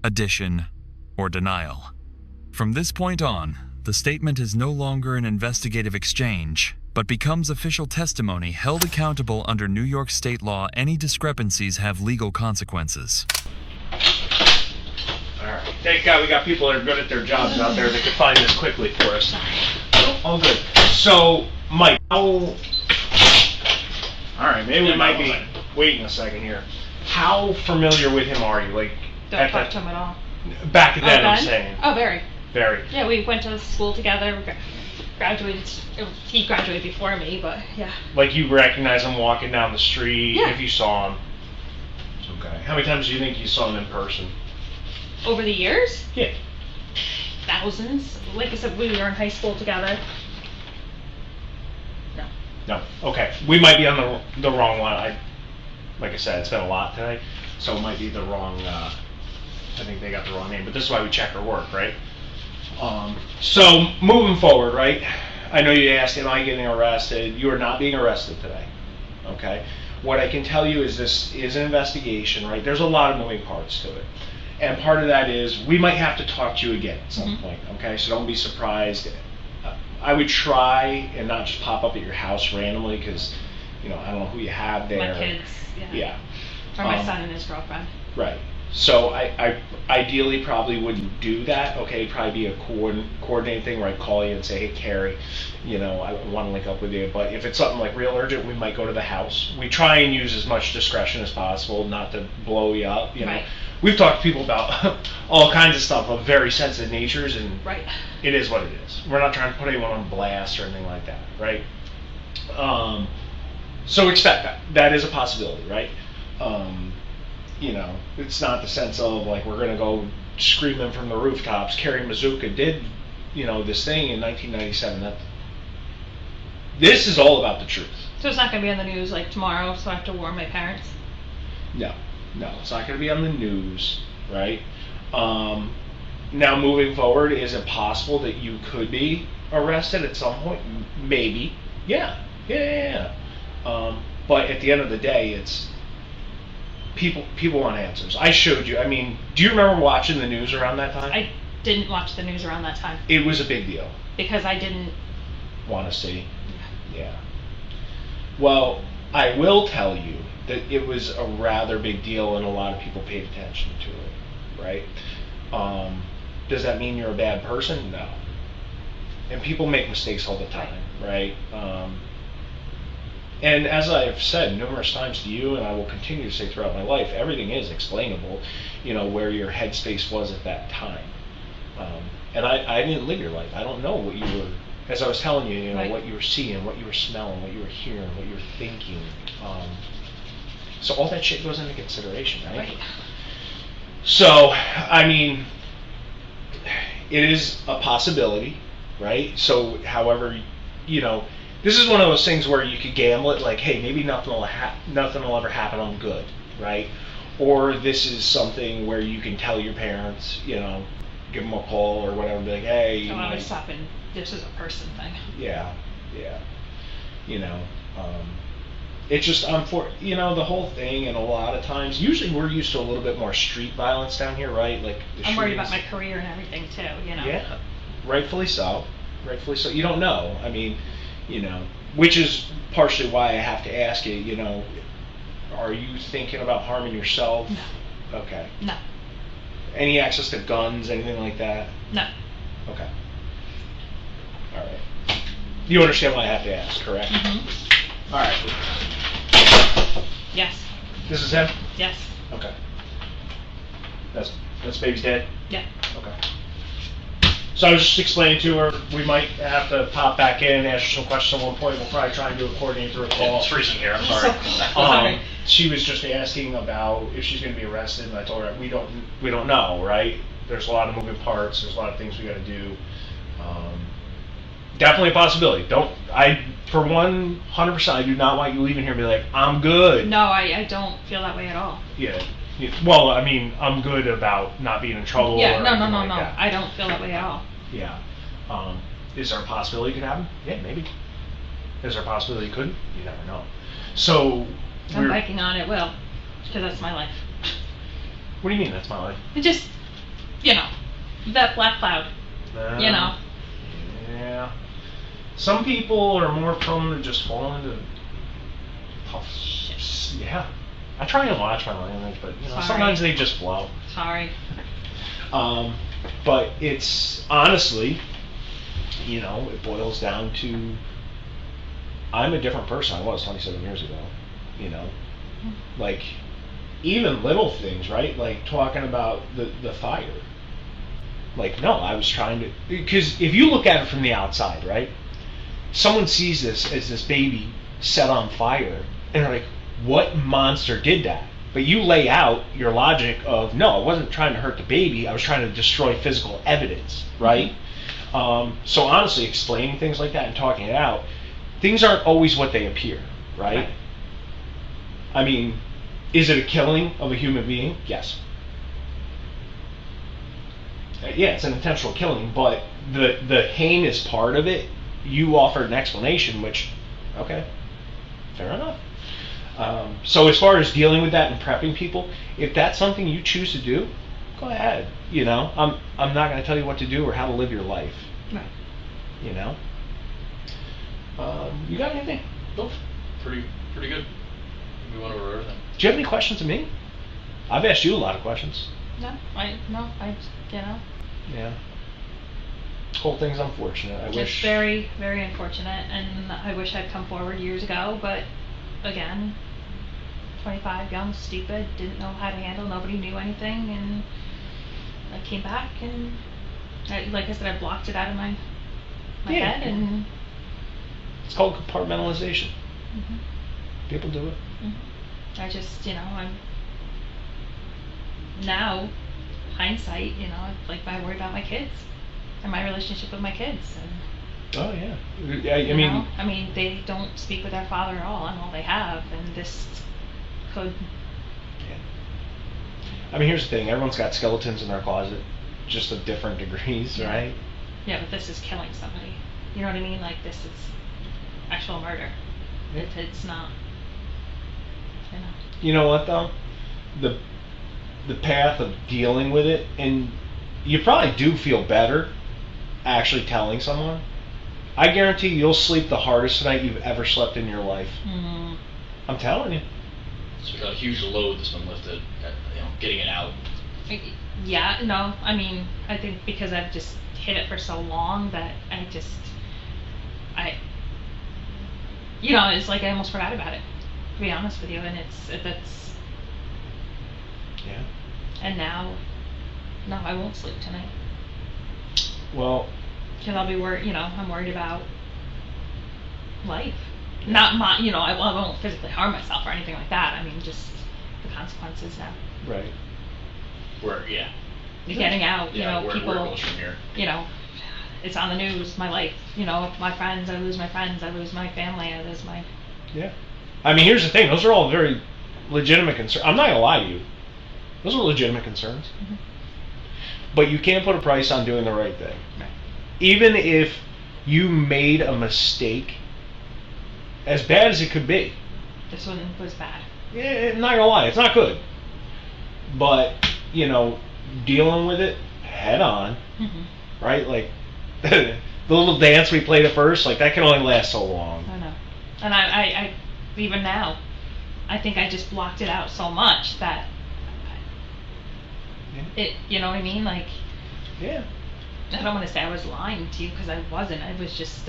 Speaker 4: addition, or denial. From this point on, the statement is no longer an investigative exchange, but becomes official testimony held accountable under New York state law. Any discrepancies have legal consequences.
Speaker 1: Alright. Thank God we got people that are good at their jobs out there that can find this quickly for us. Oh, all good. So, Mike, alright, maybe we might be waiting a second here. How familiar with him are you? Like,
Speaker 2: Don't talk to him at all.
Speaker 1: Back then, I'm
Speaker 2: Ben?
Speaker 1: saying.
Speaker 2: Oh, very.
Speaker 1: Very.
Speaker 2: Yeah, we went to school together. Graduated. He graduated before me, but yeah.
Speaker 1: Like you recognize him walking down the street
Speaker 2: Yeah.
Speaker 1: if you saw him. Okay. How many times do you think you saw him in person?
Speaker 2: Over the years?
Speaker 1: Yeah.
Speaker 2: Thousands. Like I said, we were in high school together. No.
Speaker 1: No. Okay. We might be on the wrong one. Like I said, it's been a lot today, so it might be the wrong. I think they got the wrong name, but this is why we check our work, right? So moving forward, right? I know you asked, am I getting arrested? You are not being arrested today. Okay. What I can tell you is this is an investigation, right? There's a lot of moving parts to it. And part of that is we might have to talk to you again at some point, okay? So don't be surprised. I would try and not just pop up at your house randomly because, I don't know who you have there.
Speaker 2: My kids, yeah.
Speaker 1: Yeah.
Speaker 2: Or my son and his girlfriend.
Speaker 1: Right. So I ideally probably wouldn't do that, okay? It'd probably be a coordinated thing where I'd call you and say, hey, Keri, I want to link up with you. But if it's something like real urgent, we might go to the house. We try and use as much discretion as possible, not to blow you up,
Speaker 2: Right.
Speaker 1: We've talked to people about all kinds of stuff of very sensitive natures, and
Speaker 2: Right.
Speaker 1: it is what it is. We're not trying to put anyone on blast or anything like that, right? So expect that. That is a possibility, right? It's not the sense of like we're going to go screaming from the rooftops. Keri Mazzuca did, this thing in 1997. This is all about the truth.
Speaker 2: So it's not going to be on the news like tomorrow, so I have to warn my parents?
Speaker 1: No, it's not going to be on the news, right? Now moving forward, is it possible that you could be arrested at some point? Maybe. Yeah. But at the end of the day, it's people want answers. I showed you. I mean, do you remember watching the news around that time?
Speaker 2: I didn't watch the news around that time.
Speaker 1: It was a big deal.
Speaker 2: Because I didn't
Speaker 1: Want to see? Yeah. Well, I will tell you that it was a rather big deal and a lot of people paid attention to it, right? Does that mean you're a bad person? No. And people make mistakes all the time, right? And as I've said numerous times to you, and I will continue to say throughout my life, everything is explainable, where your headspace was at that time. And I didn't live your life. I don't know what you were, as I was telling you,
Speaker 2: Right.
Speaker 1: what you were seeing, what you were smelling, what you were hearing, what you were thinking. So all that shit goes into consideration, right?
Speaker 2: Right.
Speaker 1: So, I mean, it is a possibility, right? So, however, this is one of those things where you could gamble it, like, hey, maybe nothing will ever happen. I'm good, right? Or this is something where you can tell your parents, give them a call or whatever, be like, hey,
Speaker 2: I want to stop and this is a person thing.
Speaker 1: Yeah. It's just the whole thing, and a lot of times, usually we're used to a little bit more street violence down here, right? Like
Speaker 2: I'm worried about my career and everything too,
Speaker 1: Yeah, rightfully so. You don't know. I mean, which is partially why I have to ask you. Are you thinking about harming yourself?
Speaker 2: No.
Speaker 1: Okay.
Speaker 2: No.
Speaker 1: Any access to guns, anything like that?
Speaker 2: No.
Speaker 1: Okay. All right. You understand why I have to ask, correct?
Speaker 2: Mm-hmm.
Speaker 1: All right.
Speaker 2: Yes.
Speaker 1: This is him?
Speaker 2: Yes.
Speaker 1: Okay. That's baby's dad?
Speaker 2: Yeah.
Speaker 1: Okay. So I was just explaining to her, we might have to pop back in and ask her some questions at one point. We'll probably try and do a coordinate through a call.
Speaker 3: It's freezing here. I'm sorry.
Speaker 2: Sorry.
Speaker 1: She was just asking about if she's going to be arrested, and I told her we don't know, right? There's a lot of moving parts. There's a lot of things we got to do. Definitely a possibility. For 100%, I do not want you leaving here and be like, I'm good.
Speaker 2: No, I don't feel that way at all.
Speaker 1: Yeah. Well, I mean, I'm good about not being in trouble.
Speaker 2: Yeah,
Speaker 1: or
Speaker 2: no.
Speaker 1: anything like that.
Speaker 2: I don't feel that way at all.
Speaker 1: Yeah. Is there a possibility it could happen? Yeah, maybe. Is there a possibility it couldn't? You never know. So,
Speaker 2: I'm banking on it will, because that's my life.
Speaker 1: What do you mean that's my life?
Speaker 2: It just, that black cloud,
Speaker 1: Yeah. Some people are more prone to just fall into tough shit. Yeah. I try and watch my language, but sometimes they just flow.
Speaker 2: Sorry.
Speaker 1: But it's honestly, it boils down to I'm a different person I was 27 years ago. Like even little things, right? Like talking about the fire. Like no, I was trying to, because if you look at it from the outside, right? Someone sees this as this baby set on fire, and they're like, what monster did that? But you lay out your logic of, no, I wasn't trying to hurt the baby, I was trying to destroy physical evidence, right? So honestly, explaining things like that and talking it out, things aren't always what they appear, right? I mean, is it a killing of a human being? Yes. Yeah, it's an intentional killing, but the heinous part of it, you offered an explanation, which, okay, fair enough. So as far as dealing with that and prepping people, if that's something you choose to do, go ahead. I'm not going to tell you what to do or how to live your life.
Speaker 2: Right.
Speaker 1: You got anything?
Speaker 3: Nope. Pretty good. We went over everything.
Speaker 1: Do you have any questions of me? I've asked you a lot of questions.
Speaker 2: No.
Speaker 1: Yeah. Whole thing's unfortunate. I wish.
Speaker 2: It's very, very unfortunate, and I wish I'd come forward years ago, but again, 25, young, stupid, didn't know how to handle, nobody knew anything, and I came back, and like I said, I blocked it out of my head, and
Speaker 1: it's called compartmentalization.
Speaker 2: Mm-hmm.
Speaker 1: People do it.
Speaker 2: Mm-hmm. I just, I'm now hindsight, I worry about my kids and my relationship with my kids, and
Speaker 1: oh yeah, I
Speaker 2: mean they don't speak with their father at all. I'm all they have, and this could.
Speaker 1: Yeah. I mean, here's the thing: everyone's got skeletons in their closet, just of different degrees, right?
Speaker 2: Yeah, but this is killing somebody. You know what I mean? Like this is actual murder.
Speaker 1: Yeah.
Speaker 2: It's not.
Speaker 1: You know what though? The path of dealing with it, and you probably do feel better actually telling someone. I guarantee you'll sleep the hardest tonight you've ever slept in your life.
Speaker 2: Mm-hmm.
Speaker 1: I'm telling you.
Speaker 3: It's a huge load that's been lifted, getting it out.
Speaker 2: Yeah, no, I mean, I think because I've just hid it for so long that it's like I almost forgot about it, to be honest with you, and that's.
Speaker 1: Yeah.
Speaker 2: And now, no, I won't sleep tonight.
Speaker 1: Well.
Speaker 2: Because I'll be worried, I'm worried about life. Yeah. Not my, I won't physically harm myself or anything like that. I mean, just the consequences now.
Speaker 1: Right.
Speaker 2: getting out, you know,
Speaker 3: where
Speaker 2: people,
Speaker 3: it goes from here.
Speaker 2: you know, it's on the news, my life, you know, my friends, I lose my friends, I lose my family, I lose my...
Speaker 1: Yeah. I mean, here's the thing. Those are all very legitimate concerns. I'm not going to lie to you. Those are legitimate concerns.
Speaker 2: Mm-hmm.
Speaker 1: But you can't put a price on doing the right thing.
Speaker 2: Right.
Speaker 1: Even if you made a mistake, as bad as it could be.
Speaker 2: This one was bad.
Speaker 1: Yeah, I'm not going to lie. It's not good. But, you know, dealing with it head on,
Speaker 2: Mm-hmm.
Speaker 1: right? Like, the little dance we played at first, like, that can only last so long.
Speaker 2: I know. And I even now, I think I just blocked it out so much that it, you know what I mean? Like,
Speaker 1: Yeah.
Speaker 2: I don't want to say I was lying to you because I wasn't. I was just,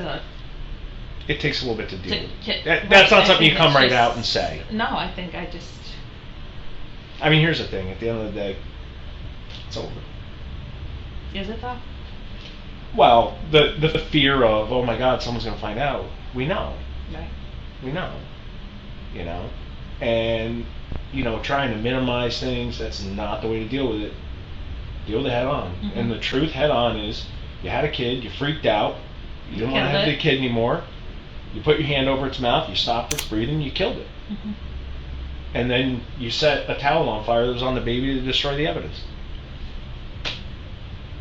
Speaker 1: It takes a little bit to deal with.
Speaker 2: right,
Speaker 1: That's not
Speaker 2: I
Speaker 1: something you
Speaker 2: think
Speaker 1: come
Speaker 2: it's
Speaker 1: right
Speaker 2: just-
Speaker 1: out and say.
Speaker 2: No, I think I just,
Speaker 1: I mean, here's the thing. At the end of the day, it's over.
Speaker 2: is it though?
Speaker 1: Well, the fear of, oh my God, someone's going to find out. We know.
Speaker 2: Right.
Speaker 1: We know. You know? And, you know, trying to minimize things, that's not the way to deal with it. Deal with it head on.
Speaker 2: Mm-hmm.
Speaker 1: And the truth head on is, you had a kid, you freaked out, you don't want to
Speaker 2: Killed
Speaker 1: have
Speaker 2: it.
Speaker 1: the kid anymore, you put your hand over its mouth, you stopped its breathing, you killed it.
Speaker 2: Mm-hmm.
Speaker 1: And then you set a towel on fire that was on the baby to destroy the evidence.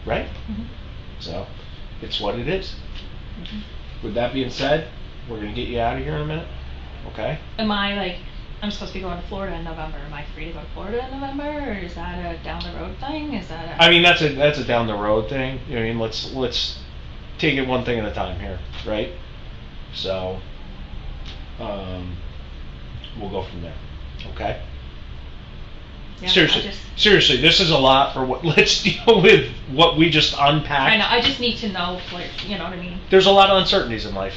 Speaker 1: Right?
Speaker 2: Mm-hmm.
Speaker 1: So, it's what it is.
Speaker 2: Mm-hmm.
Speaker 1: With that being said, we're going to get you out of here in a minute. Okay?
Speaker 2: Am I like, I'm supposed to be going to Florida in November. Am I free to go to Florida in November, or is that a down the road thing? Is that a...
Speaker 1: I mean, that's a down the road thing. I mean, let's take it one thing at a time here, right? So, we'll go from there. Okay?
Speaker 2: Yeah,
Speaker 1: Seriously, this is a lot for what. Let's deal with what we just unpacked.
Speaker 2: I know. I just need to know, like, you know what I mean?
Speaker 1: There's a lot of uncertainties in life,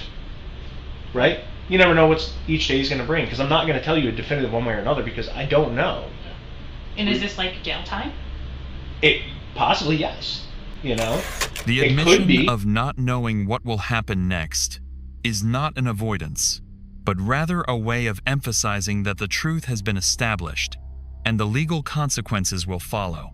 Speaker 1: right? You never know what each day is going to bring, because I'm not going to tell you a definitive one way or another because I don't know.
Speaker 2: And is this like jail time?
Speaker 1: It possibly, yes. You know,
Speaker 4: The
Speaker 1: it could
Speaker 4: admission
Speaker 1: be.
Speaker 4: of not knowing what will happen next is not an avoidance, but rather a way of emphasizing that the truth has been established and the legal consequences will follow.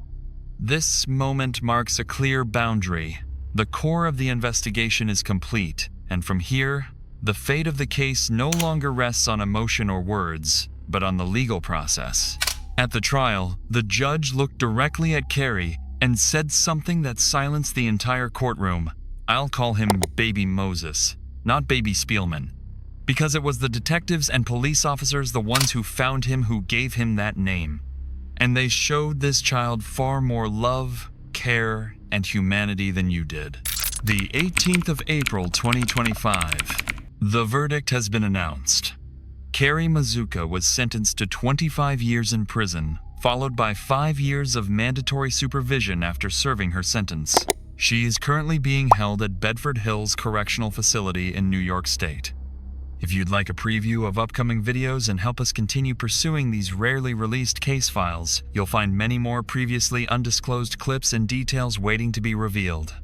Speaker 4: This moment marks a clear boundary. The core of the investigation is complete, and from here, the fate of the case no longer rests on emotion or words, but on the legal process. At the trial, the judge looked directly at Keri and said something that silenced the entire courtroom. I'll call him Baby Moses, not Baby Spielman, because it was the detectives and police officers, the ones who found him, who gave him that name. And they showed this child far more love, care, and humanity than you did. The 18th of April, 2025. The verdict has been announced. Keri Mazzuca was sentenced to 25 years in prison, followed by 5 years of mandatory supervision after serving her sentence. She is currently being held at Bedford Hills Correctional Facility in New York State. If you'd like a preview of upcoming videos and help us continue pursuing these rarely released case files, you'll find many more previously undisclosed clips and details waiting to be revealed.